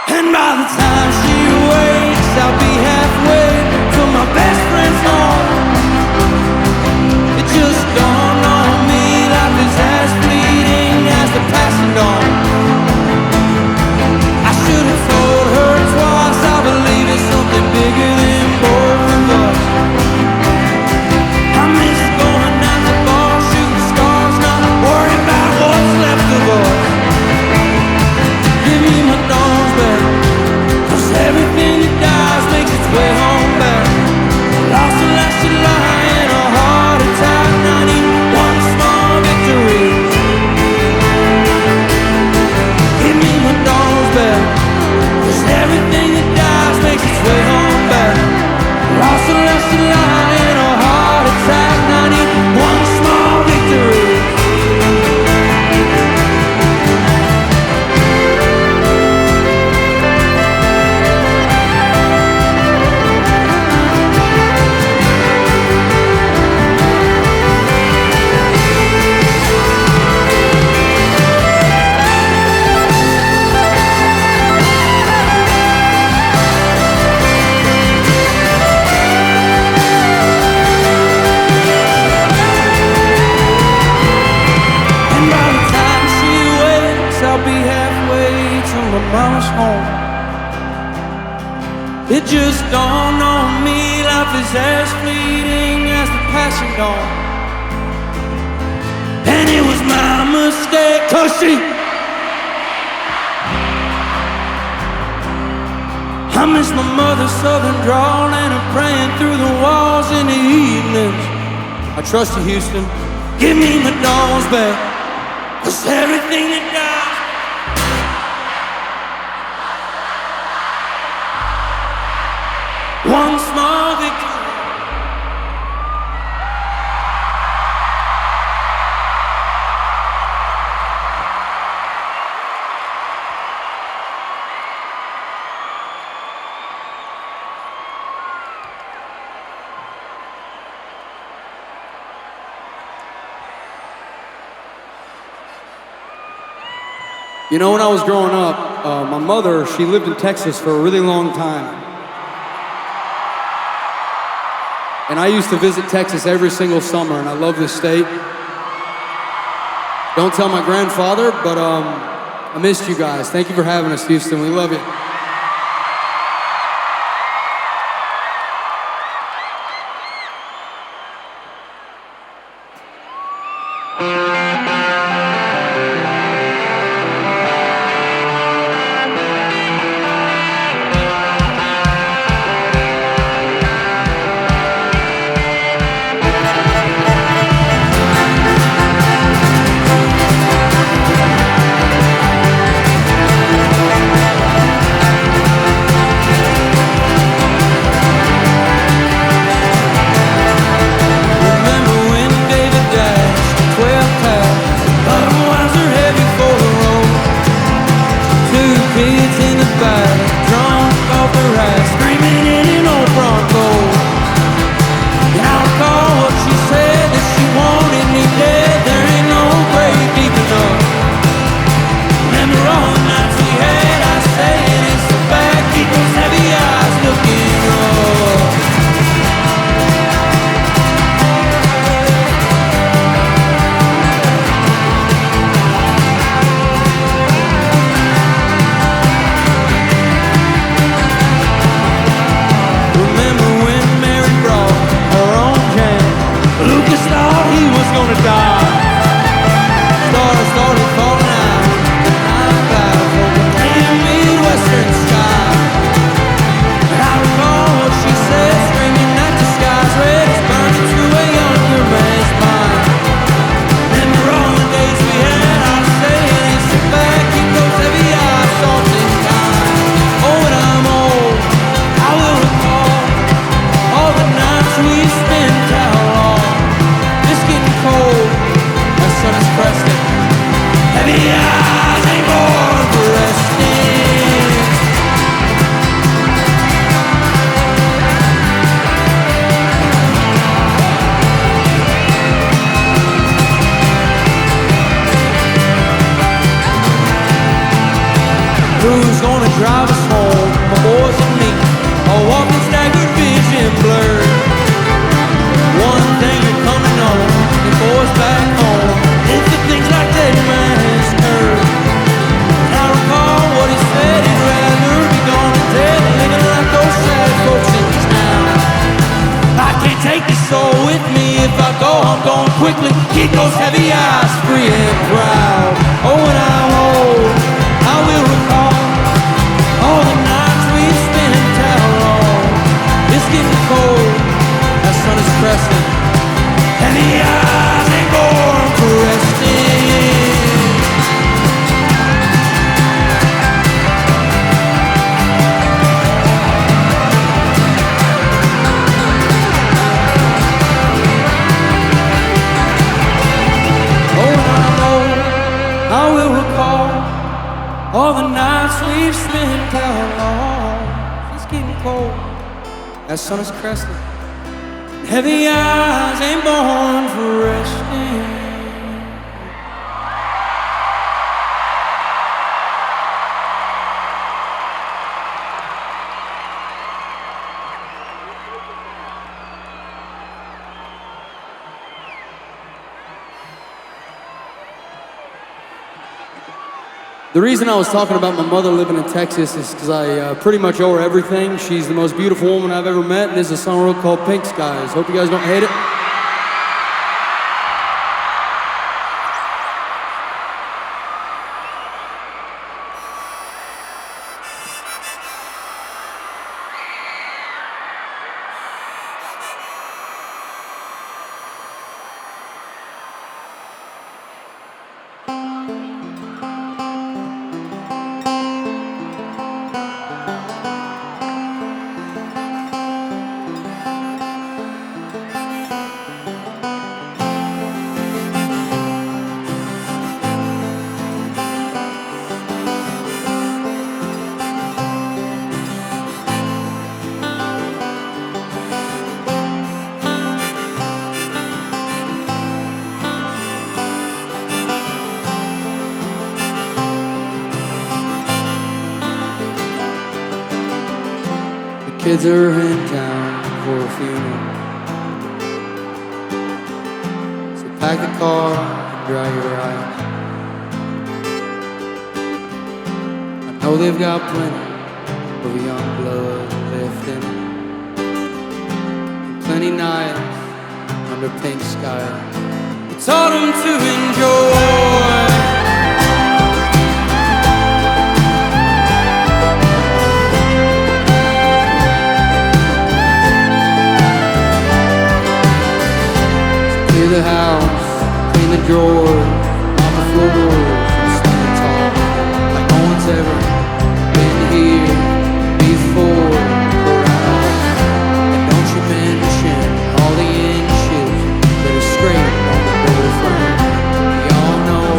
And by the time she wakes, I'll be halfway to my best friend's home. It just dawned on me, life is as fleeting as the passing dawn. I should have told her twice, I believe it's something bigger than both of us. I miss going out the bar, shooting stars, not worrying about what's left of us. Give me my dawn's back, 'cause everything that dies makes its way home back. Lost the last July in a heart attack, not even one small victory. Give me my dawn's back, 'cause everything that dies makes its way home back. Lost the last July in a heart attack, not even one small victory. Mama's home. It just dawned on me, life is as fleeting as the passing dawn. And it was my mistake, 'cause I miss my mother's southern drawl and her praying through the walls in the evenings. I trust you, Houston. Give me my dawn's back, 'cause everything that dies. One small victory. You know, when I was growing up, my mother, she lived in Texas for a really long time. And I used to visit Texas every single summer, and I love this state. Don't tell my grandfather, but I missed you guys. Thank you for having us, Houston. We love you. Cold. quickly keep those heavy eyes free and proud. Oh, when I'm old, I will recall all the nights we've spent down long. It's getting cold, that sun is pressing, and the eyes ain't born for resting. I will recall all the nights we've spent down long. It's getting cold, that sun is cresting, heavy eyes ain't born for resting. The reason I was talking about my mother living in Texas is because I pretty much owe her everything. She's the most beautiful woman I've ever met, and there's a song I wrote called Pink Skies. Hope you guys don't hate it. Kids are in town for a funeral, so pack the car and dry your eyes. I know they've got plenty of young blood left in them, plenty nights under pink skies. We taught them to enjoy. Clear the house, clean the drawers, mop the floors, and stand tall, like no one's ever been here before. And don't you mention all the inches that are scraped on the door frame. We all know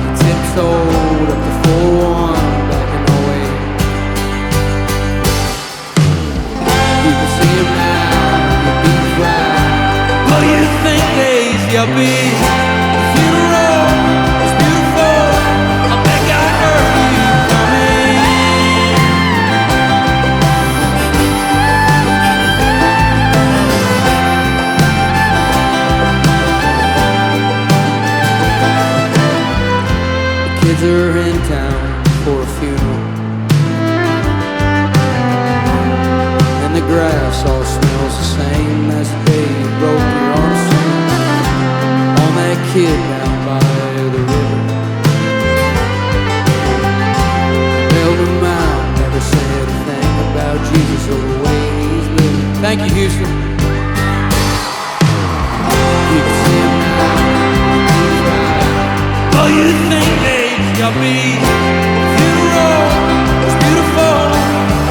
you tiptoed up the 4-1 back in 08. You can see him now, you're being fried. What do you think you'll be? The funeral was beautiful. I bet God heard you coming. The kids are in town for a funeral, and the grass all smells the same as the day you broke your arm. That kid down by the river, held him out, never said a thing about Jesus or the way he's living. Thank you, Houston. You can see him now, he's right. Oh, you think they'll be funeral was beautiful.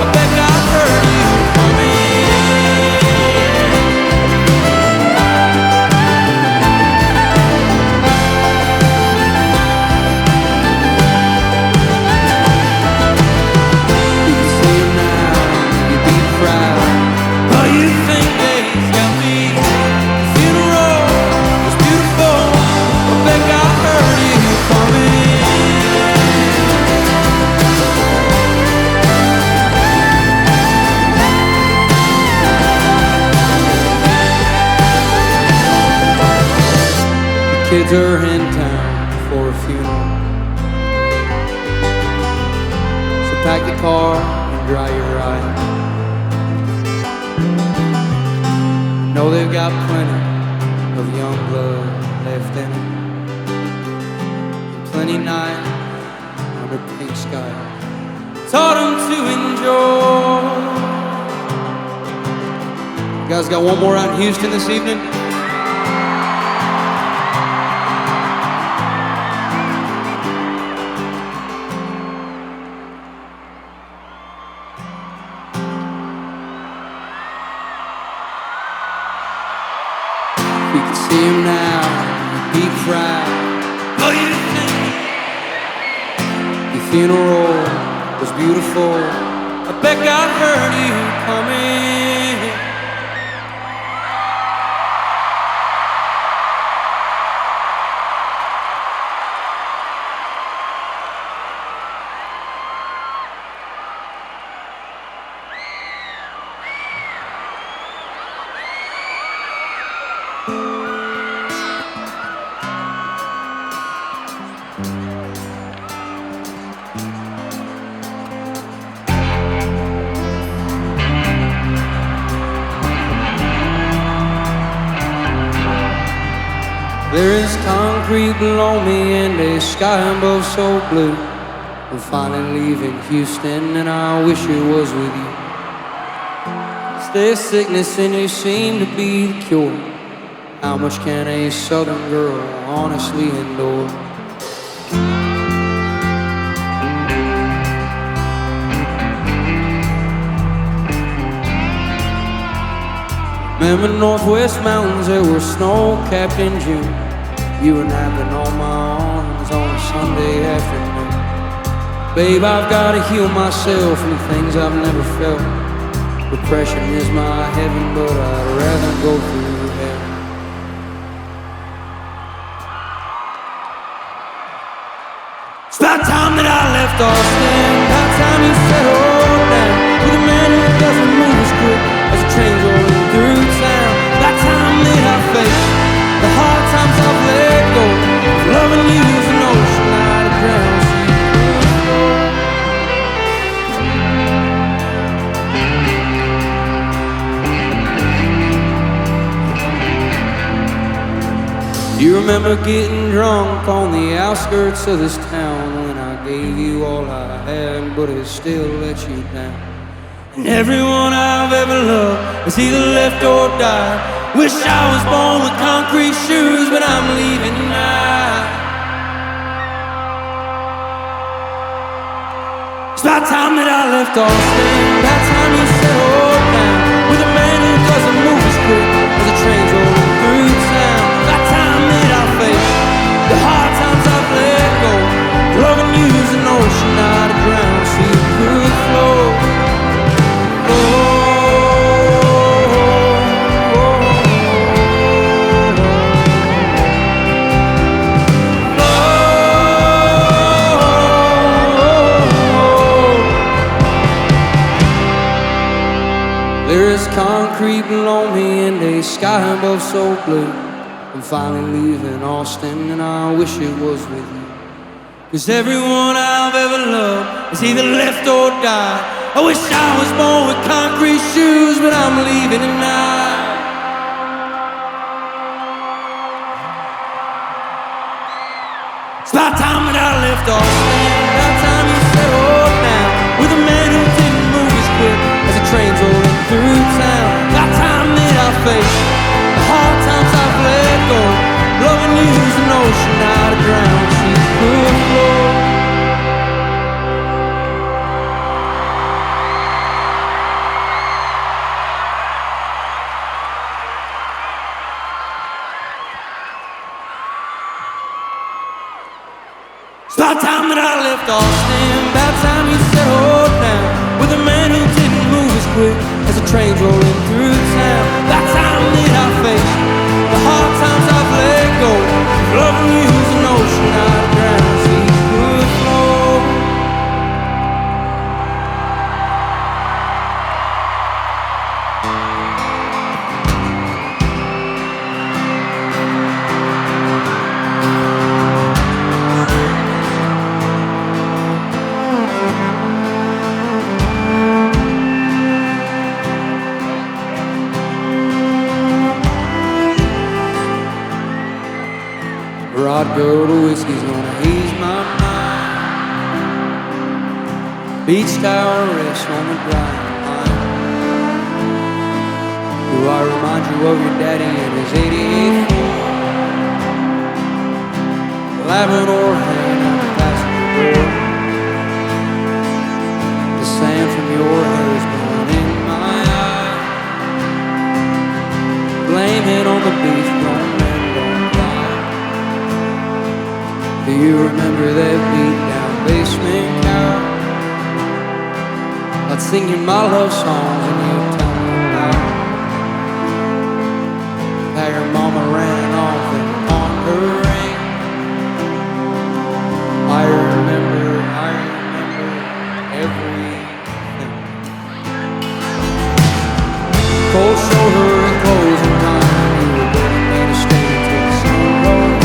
I bet God heard you coming. Kids are in town for a funeral, so pack the car and dry your eyes. Know they've got plenty of young blood left in it. Plenty night under pink sky taught him to enjoy. You guys got one more out in Houston this evening? You can see him now, be proud. Oh, you think your funeral was beautiful? I bet God heard you coming. There is concrete below me and a sky above so blue. I'm finally leaving Houston and I wish it was with you. There's sickness and you seem to be the cure. How much can a southern girl honestly endure? Remember Northwest Mountains, there were snow-capped in June. You were napping on my arms on a Sunday afternoon. Babe, I've gotta heal myself from things I've never felt. Depression is my heaven, but I'd rather go through hell. It's about time that I left Austin. About time you settled down with a man who doesn't move as quick as a train rolling through town. About time that I faced the hard times I've let go. Loving you is an ocean out of drown. You remember getting drunk on the outskirts of this town when I gave you all I had, but it still let you down. And everyone I've ever loved has either left or died. Wish I was born with concrete shoes, but I'm leaving tonight. It's about time that I left Austin. About time you settled down with a man who doesn't move as quick as a train rolling through town. About time that I face the hard times I've let go. Loving you is an ocean out of drown, so you could flow. There is concrete below me and a sky above so blue. I'm finally leaving Austin and I wish it was with you. 'Cause everyone I've ever loved has either left or died. I wish I was born with concrete shoes, but I'm leaving tonight. It's about time that I left Austin. About time you settled down with a man who didn't move as quick as a train's rolling through town. About time that I faced the hard times I've let go. Loving you's an ocean out of drown, so you could flow. It's about time that I left Austin. About time you settled down with a man who didn't move as quick as a train rolling through town. About time that I faced the hard times I've let go. Loving you's an ocean out of drown, so you could flow. vodka or the whiskey's gonna ease my mind. Beach towel rests on the dry line. Do I remind you of your daddy and his 88 Labrador hanging on the passenger door? The sand from your hair is blowing in my eye. Blame it on the beach, don't men don't fly. Do you remember that beat down basement couch? I'd sing you my love songs and you'd tell me about how your mama ran off and pawned her ring. I remember everything. Cold shoulder and closing time, you were begging me to stay till the sun rose.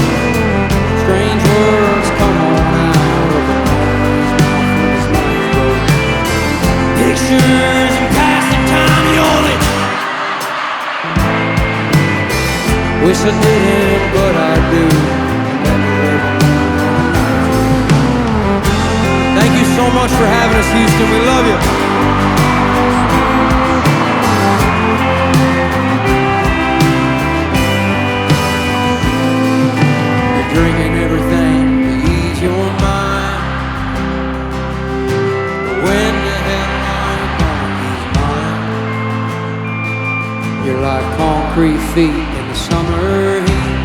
Strange words come on out of the morning's mouth when his life goes. Pictures and passing time, you only wish I didn't, but I do. Thank you so much for having us, Houston. We love you. You're drinking everything to ease your mind. But when the hell are you gonna ease mine? You're like concrete feet in the summer heat.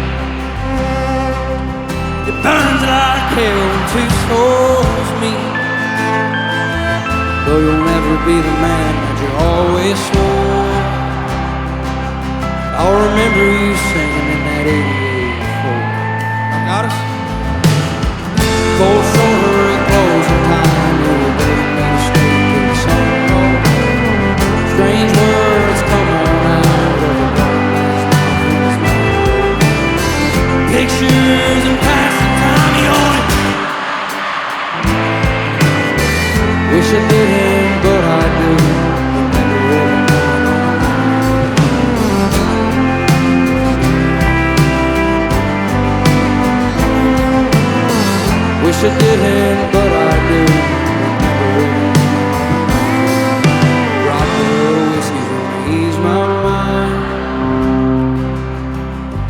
It burns like hell when two souls meet. Though you'll never be the man that you always swore, I'll remember you singing in that 88 Ford. I got us. Cold shoulder and closing time, you were begging me to stay till the sun rose. Strange words come on out of the darkness. Pictures and passing time, you only wish I didn't, but I do. Wish I didn't, but I do. Rock the whiskey's gonna ease my mind.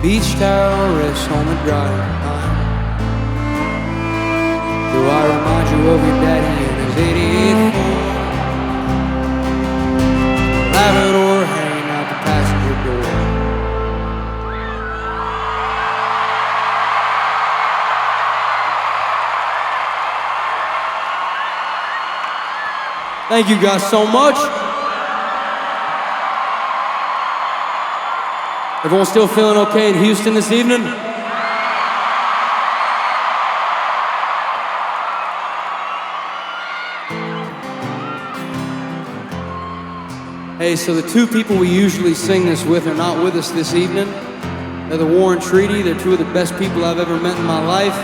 Beach towel rests on the dry line. Do I remind you of your daddy and his 88 Ford? Labrador hanging out the passenger door. Thank you guys so much. Everyone still feeling okay in Houston this evening? Hey, so the two people we usually sing this with are not with us this evening. They're the War and Treaty. They're two of the best people I've ever met in my life.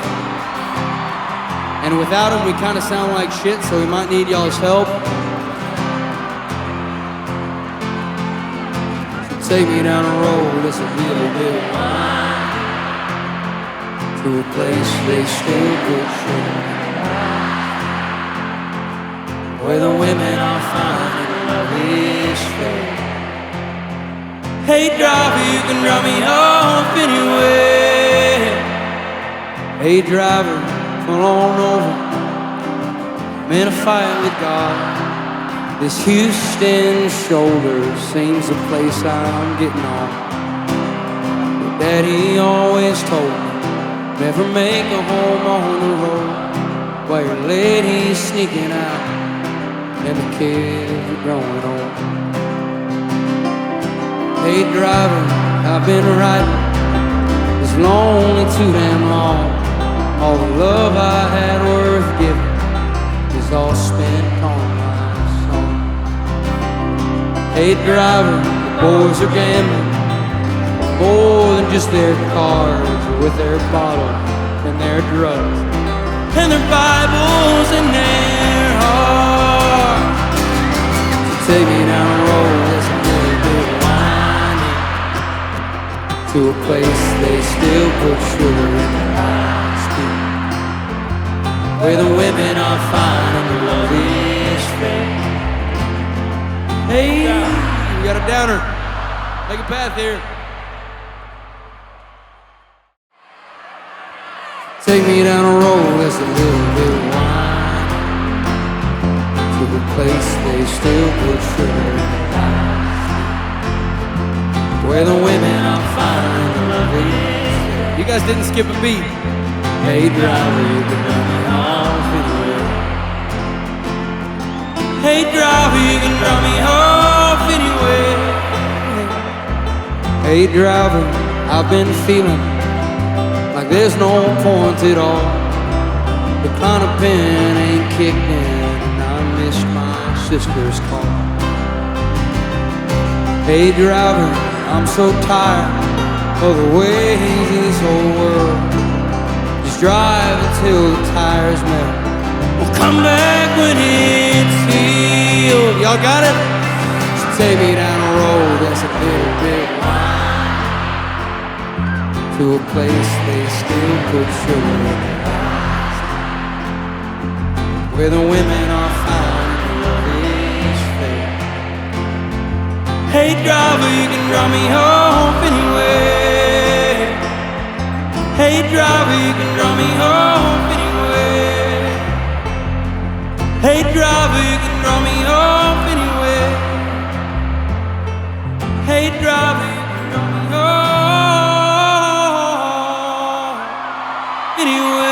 And without them, we kind of sound like shit, so we might need y'all's help. So take me down a road that's a little bit wide, to a place they still put sugar, where the women are fine and love is fair. Hey driver, you can drop me off anywhere. Hey driver, pull on over. I'm in a fight with God. This Houston shoulder seems the place I'm getting on. But Daddy always told me, never make a home on the road while your lady's sneaking out and the kids are growing old. Hey driver, I've been riding this lonely too damn long. All the love I had worth giving is all spent on my song. Hey driver, the boys are gambling more than just their cars, with their bottles and their drugs and their Bibles in their hearts. So take me down a road that's a little bit winding, to a place they still put sugar in their eyes. where the women are fine and the love is fair. Hey, we got a downer. Take a path here. Take me down a road that's a little bit wide, to a place they still put sugar in their eyes, where the women are fine and the love is fair. You guys didn't skip a beat. Hey driver, you can run me off anywhere. Hey driver, you can run me off anywhere. Hey driver, I've been feeling like there's no point at all. The kind of pen ain't kicked in, and I missed my sister's call. Hey driver, I'm so tired of the ways of this whole world. Just drive until the tires melt. We'll come back when it's healed. Y'all got it? So take me down a road that's a little bit wide, to a place they still put sugar in their eyes, where the women are fine and the love is fair. Hey driver, you can drop me off anywhere. Hey driver, you can drop me off anywhere. Hey driver, you can drop me off anywhere. Hey driver, you can drop me off anywhere.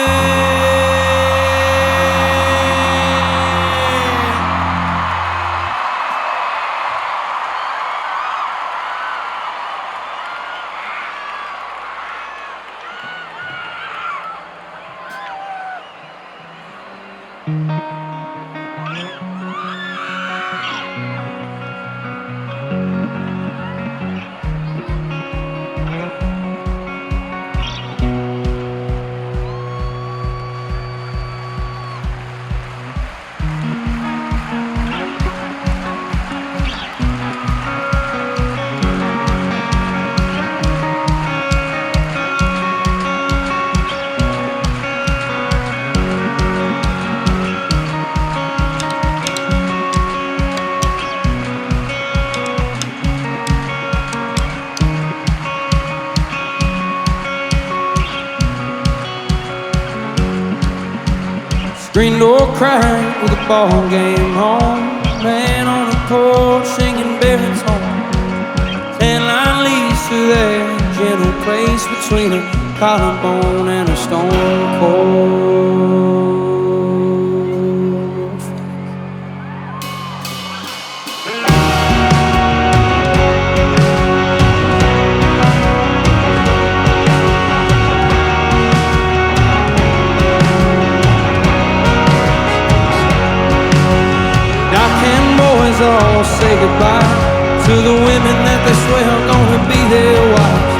Screen door cracked with a ball game on. Man on the porch singing baritone. 10-line leads to that gentle place between a collarbone and a stone cold. All say goodbye to the women that they swear are gonna be their wives.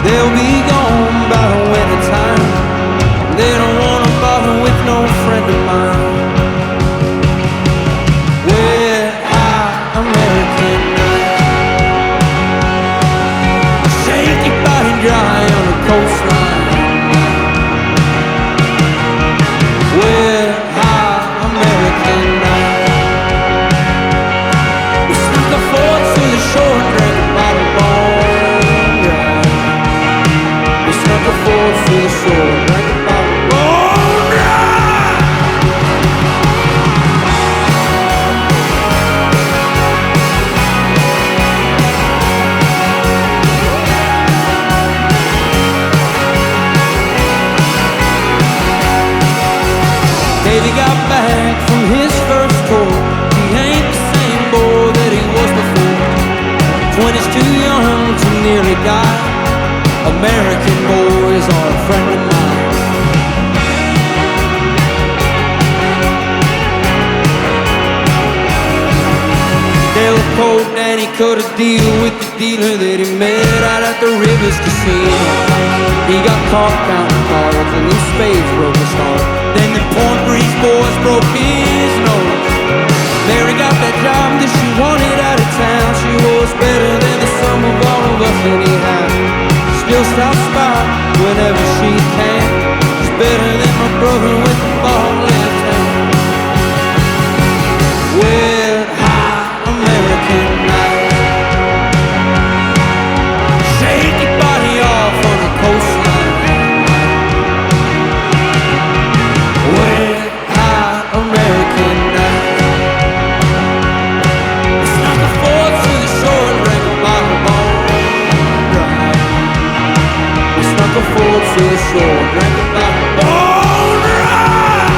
They'll be gone by the winter time. They don't wanna bother with no friend of mine. Where American night, shake your body dry on the coastline. Where American night, shore and drink a bottle bone dry. We snuck a forward to the shore and drank a bottle bone dry. Davey got back from his first tour. He ain't the same boy that he was before. 20's too young to nearly die. American boys are a friend of mine. Dale Colt Danny cut a deal with the dealer that he met out at the Rivers Casino. He got caught counting cards and these spades broke his heart. Then the Point Breeze boys broke his nose. Mary got that job that she wanted out of town. She was better than the sum of all of us anyhow. Still stops by whenever she can. She's better than my brother with the ball. road to the shore, drink about the bone ride.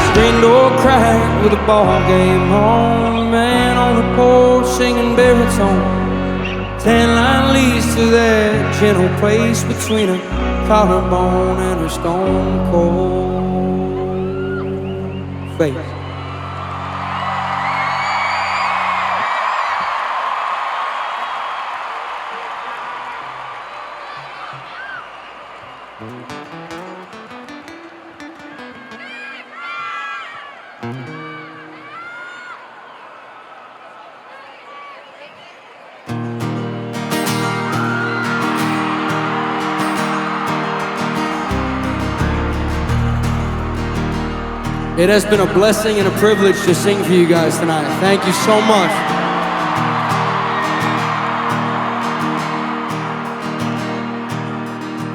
Screen door cracked with a ball game on. Man on the porch singing baritone. 10-line leads to that gentle place between a collarbone and her stone cold face. It has been a blessing and a privilege to sing for you guys tonight. Thank you so much.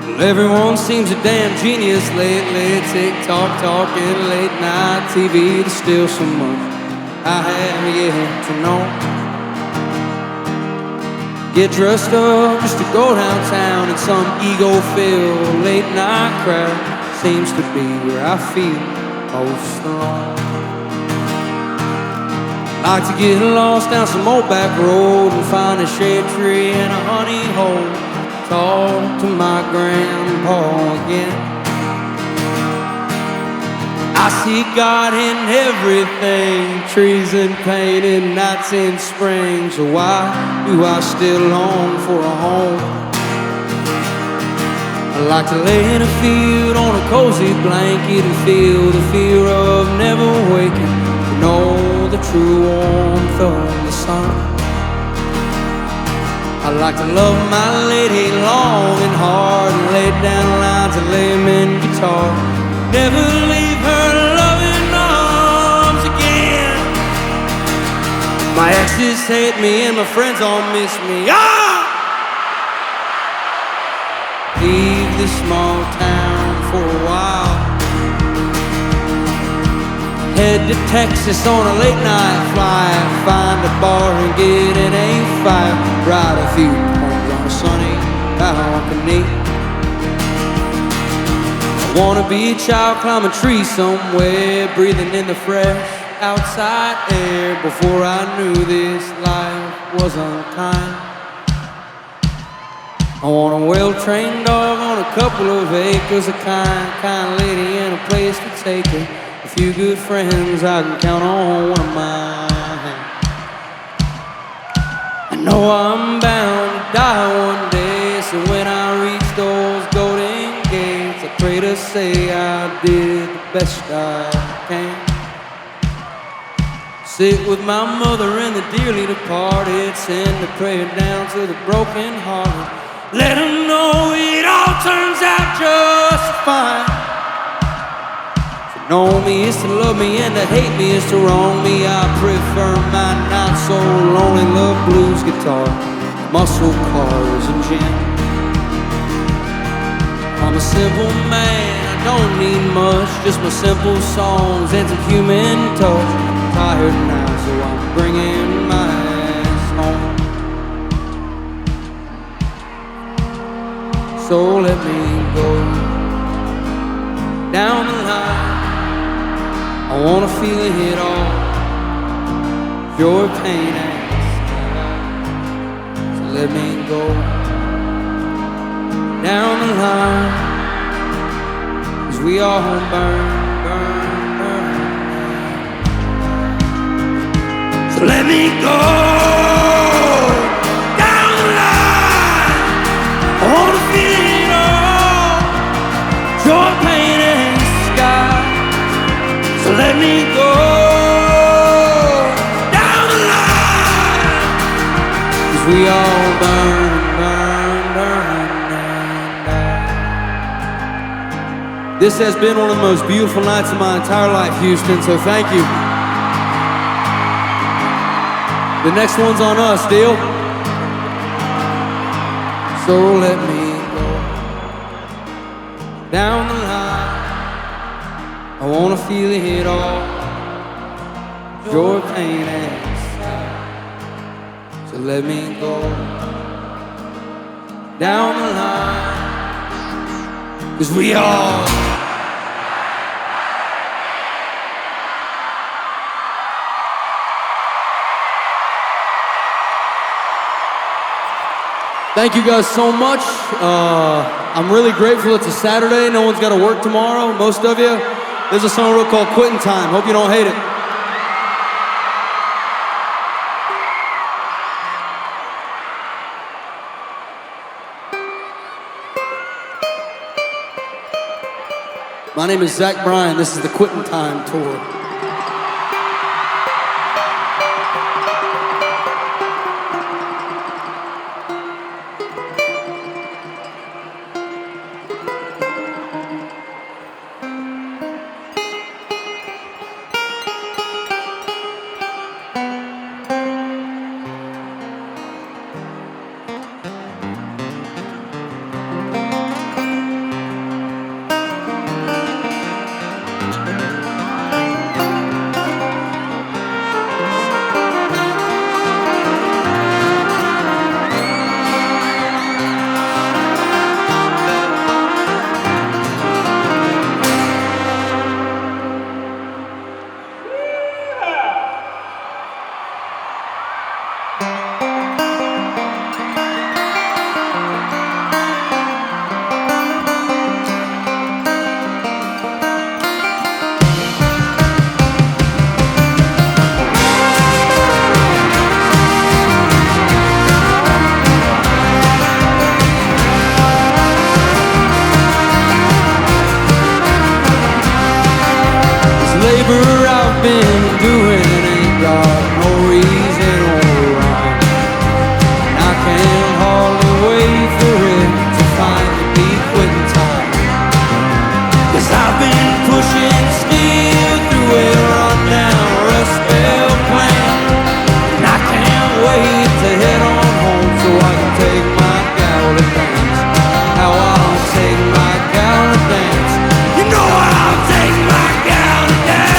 Well, everyone seems a damn genius lately. TikTok talking, late night TV. There's still so much I have yet to know. Get dressed up just to go downtown in some ego-filled late night crowd. Seems to be where I feel most alone. Like to get lost down some old back road and find a shade tree and a honey hole. Talk to my grandpa again. I see God in everything, trees and painted nights in spring. So why do I still long for a home? I like to lay in a field on a cozy blanket and feel the fear of never waking, to know the true warmth of the sun. I like to love my lady long and hard and lay down lines of layman guitar. Never leave her loving arms again. My exes hate me and my friends all miss me. Leave this small town for a while. Head to Texas on a late night flight. Find a bar and get in a fight. Write a few poems on a sunny balcony. I wanna be a child, climb a tree somewhere, breathing in the fresh outside air. Before I knew this life was unkind. I want a well-trained dog on a couple of acres, a kind lady and a place to take her. A few good friends I can count on one of mine. I know I'm bound to die one day, so when I reach those golden gates, I pray to say I did the best I can. Sit with my mother and the dearly departed, send a prayer down to the broken hearted. Let them know it all turns out just fine. To know me is to love me, and to hate me is to wrong me. I prefer my not so lonely love blues guitar, muscle cars and gin. I'm a simple man, I don't need much, just my simple songs and some human touch. I'm tired now, so I'm bringing my ass home. So let me go down the line. I wanna feel it all. Your pain and so let me go down the line. 'Cause we all burn. So let me go down the line. I wanna feel your pain and sky. So let me go down the line. 'Cause we all burn, burn, burn, and die. This has been one of the most beautiful nights of my entire life, Houston, so thank you. The next one's on us, deal? So let me down the line. I wanna feel it all, your pain and sad. So let me go down the line, 'cause we all Thank you guys so much. I'm really grateful it's a Saturday. No one's got to work tomorrow, most of you. There's a song I wrote called Quittin' Time. Hope you don't hate it. My name is Bryan. This is the Quittin' Time tour. I've been doing ain't got no reason or rhyme. And I can't hardly wait for it to finally be quitting time. 'Cause I've been pushing steel through a run-down Rust Belt plant. And I can't wait to head on home so I can take my gal to dance. How I'll take my gal to dance. You know I'll take my gal to dance.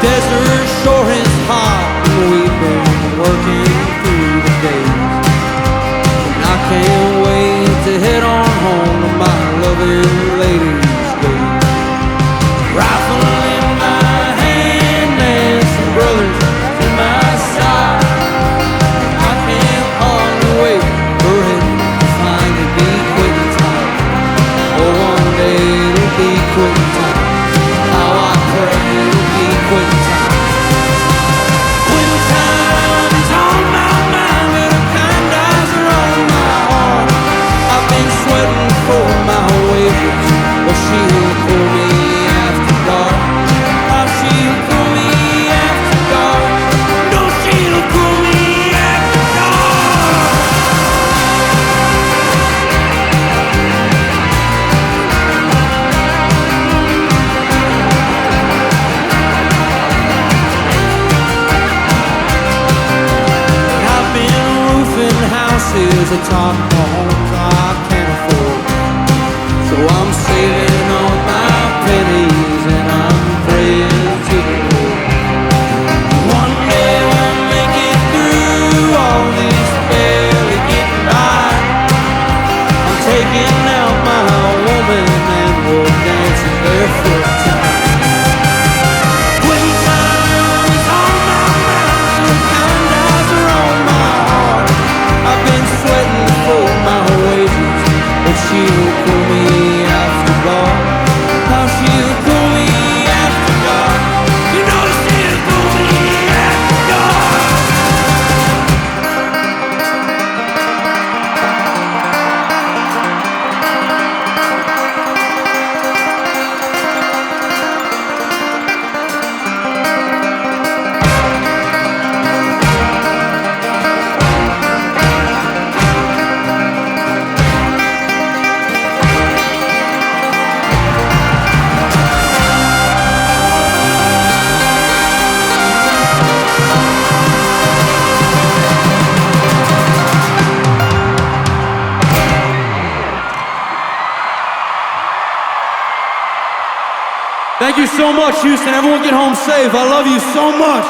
Desert sure is hot and we've been working through the days. And I can't wait to head on home to my loving lady's gate. Rifle in my hand and some brothers to my side. I can't hardly wait for it to finally be quitting time. Oh, one day it'll be quitting time. How I pray it'll be quitting time. Quitting time is on my mind, but the kind eyes are on my heart. I've been sweating for my wages, but she'll call me after dark. Oh, she'll call me after dark. No, she'll call me after dark. I've been roofing houses atop the homes I can't afford. So I'm saving all my pennies and I'm praying to the Lord. One day we'll make it through all this barely getting by. I'm taking out my woman and we're dancing barefoot tonight. Quitting time is on my mind, the kind eyes are on my heart. I've been sweating for Thank you so much, Houston. Everyone get home safe. I love you so much.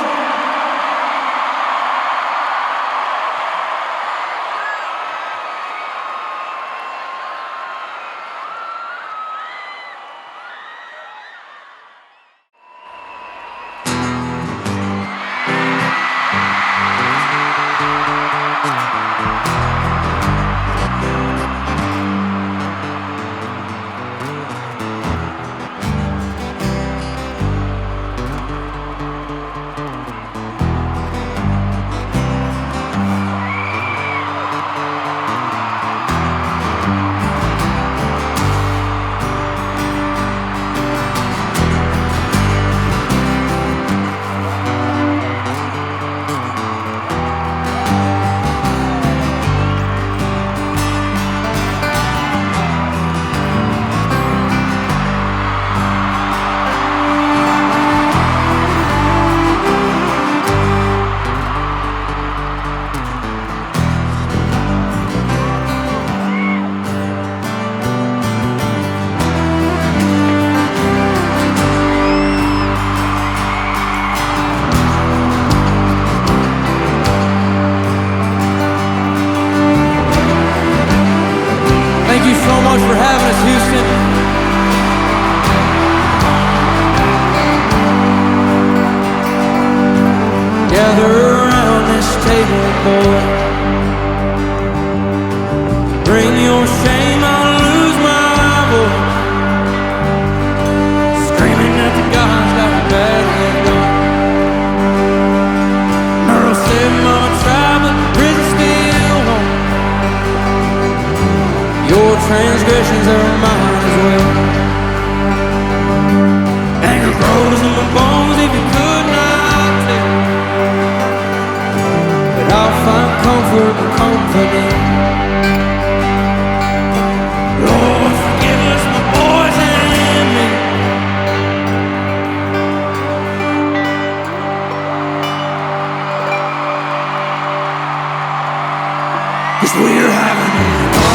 Thank you so much for having us, Houston. Gather around this table, boy. Bring your shame, I'll lose my voice. Screaming at the gods got a bad head done. Merle said, Mama tried, but prison still won't. Your transgressions are mine as well. Anger grows in my bones if you could not tell. But I'll find comfort and confidence. Lord, forgive us, my boys and me. 'Cause we're having it all.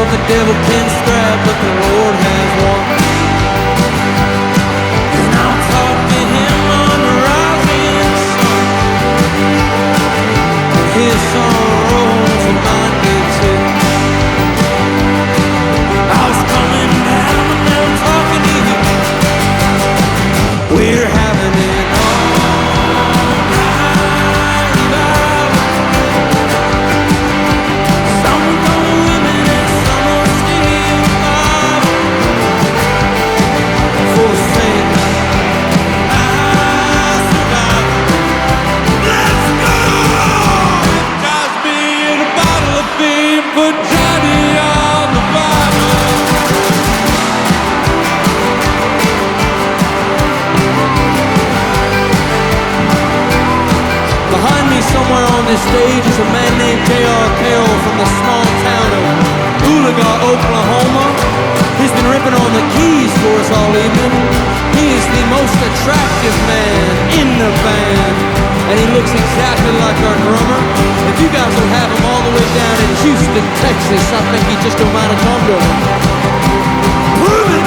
The devil can strive, but the Lord has won. And I'll talk to him on the rising sun. His sorrows and mine did too. I was coming down, but now I'm talking to you. We're having it all night revival. Some gonna win it and some gonna steal alive. For the sake I survive. Let's go! It drives me in a bottle of beer, put Johnny on the Bible. Behind me somewhere on this stage is a man named J.R. Carroll from the small town of Oolaga, Oklahoma. He's been ripping on the keys for us all evening. He is the most attractive man in the band, and he looks exactly like our drummer. If you guys will have him all the way down in Houston, Texas, I think he just don't mind a come to him. Prove it!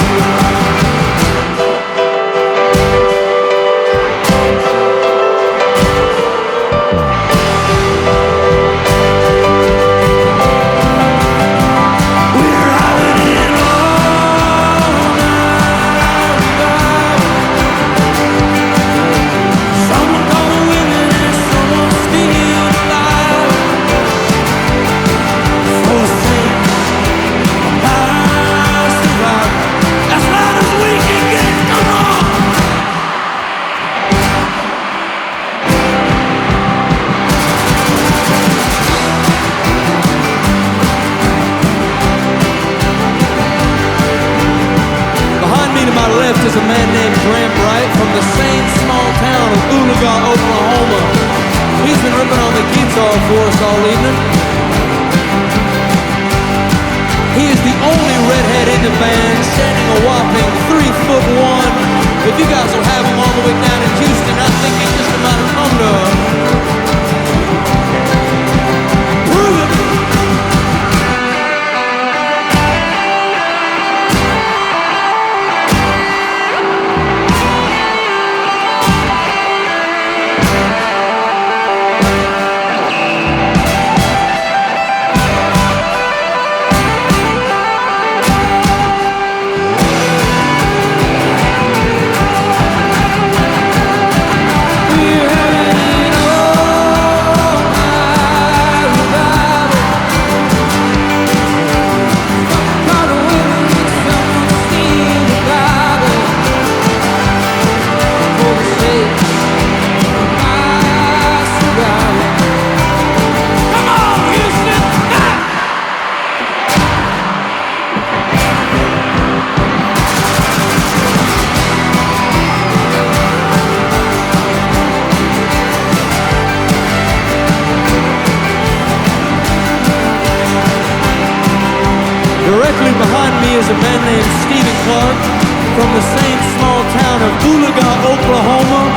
Alive. guitar for us all evening. He is the only redhead in the band, standing a whopping 3'1". If you guys will have him all the way down in Houston, I think he's just about to come to prove it. Directly behind me is a man named Stephen Clark from the same small town of Oologah, Oklahoma.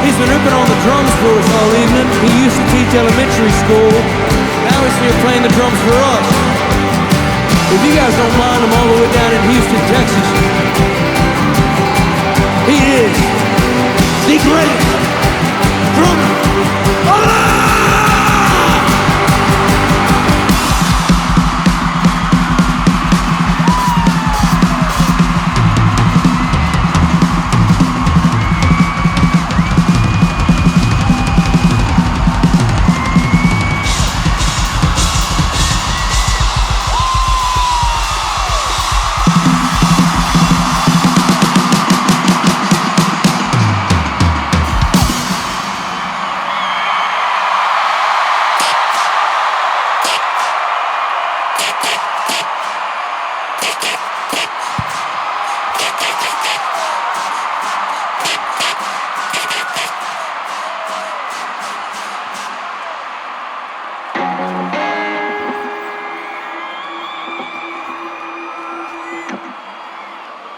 He's been ripping on the drums for us all evening. He used to teach elementary school. Now he's here playing the drums for us. If you guys don't mind, I'm all the way down in Houston, Texas. He is the greatest drummer alive!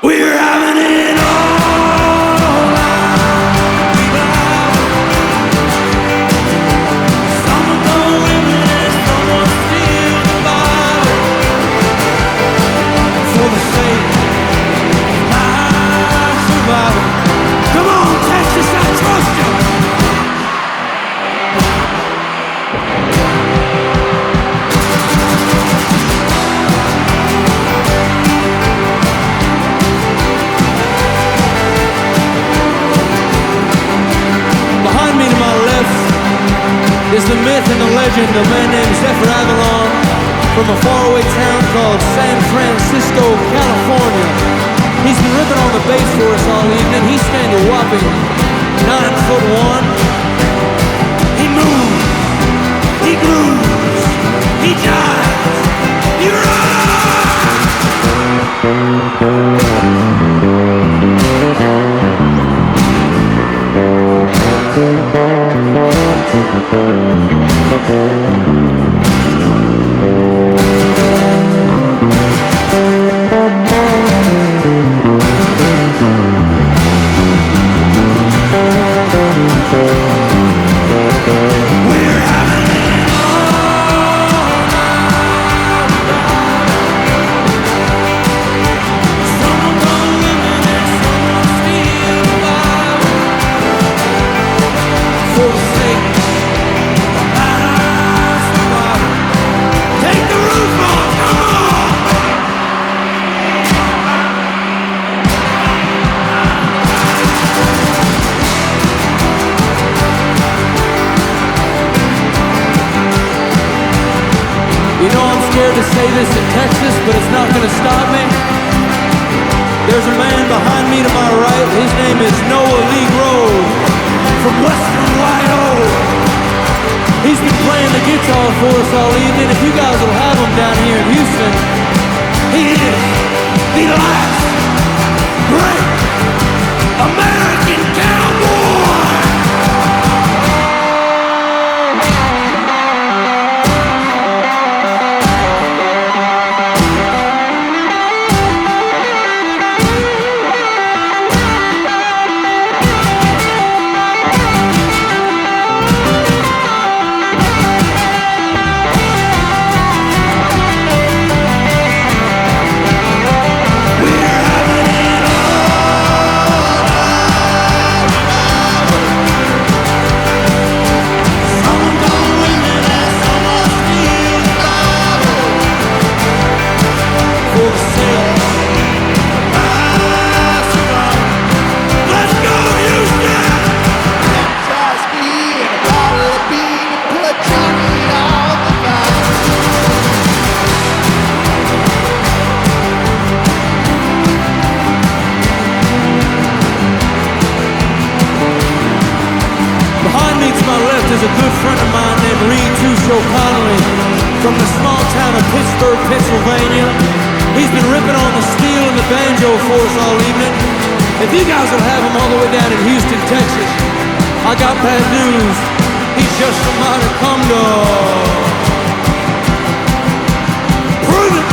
We're having it all night. Some of the women and someone steal the Bible for the sake of my survival. Come on, Texas, I trust you. Is the myth and the legend of a man named Zephyr Avalon from a faraway town called San Francisco, California. He's been ripping on the bass for us all evening. He's standing a whopping 9'1". He moves, he grooves, he jives, he to say this in Texas, but it's not going to stop me. There's a man behind me to my right. His name is Noah Lee Grove from Western Wyo. He's been playing the guitar for us all evening. If you guys will have him down here in Houston, he is the last great American cowboy. from the small town of Pittsburgh, Pennsylvania. He's been ripping on the steel and the banjo for us all evening. If you guys will have him all the way down in Houston, Texas, I got bad news. He's just somebody come to prove it.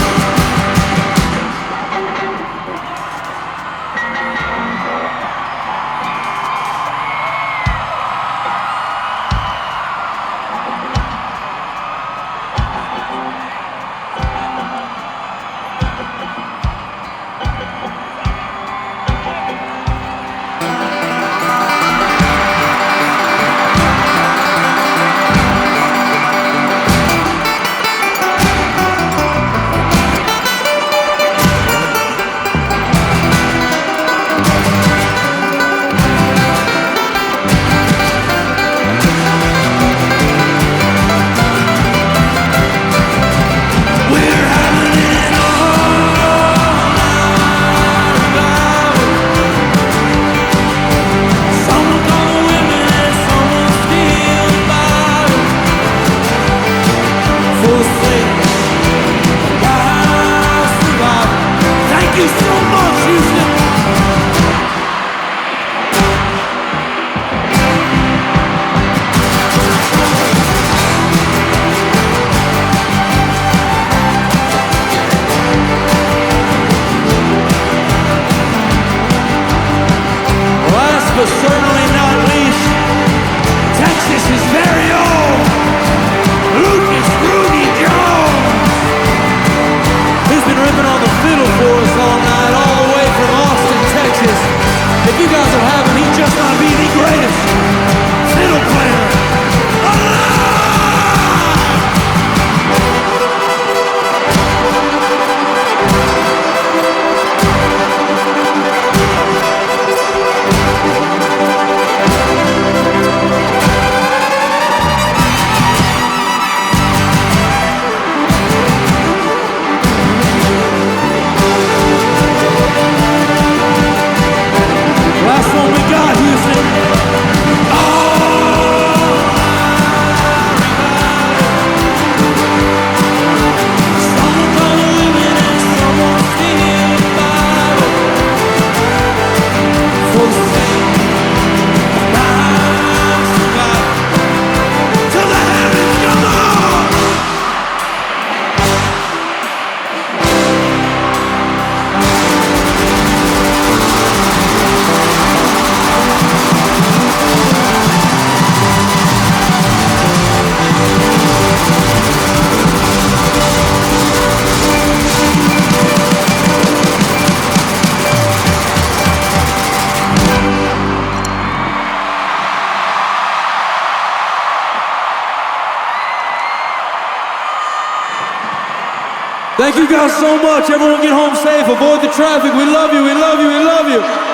But certainly not least, Texas's very own Lucas Rudy Jones. He's been ripping on the fiddle for us all night, all the way from Austin, Texas. If you guys will have him, he just might be the greatest fiddle player alive! Last one we got, Houston. Someone gonna live it and someone still alive. For the sake of my survival, till the heavens come on. Thank you guys so much. Everyone get home safe. Avoid the traffic. We love you. We love you. We love you.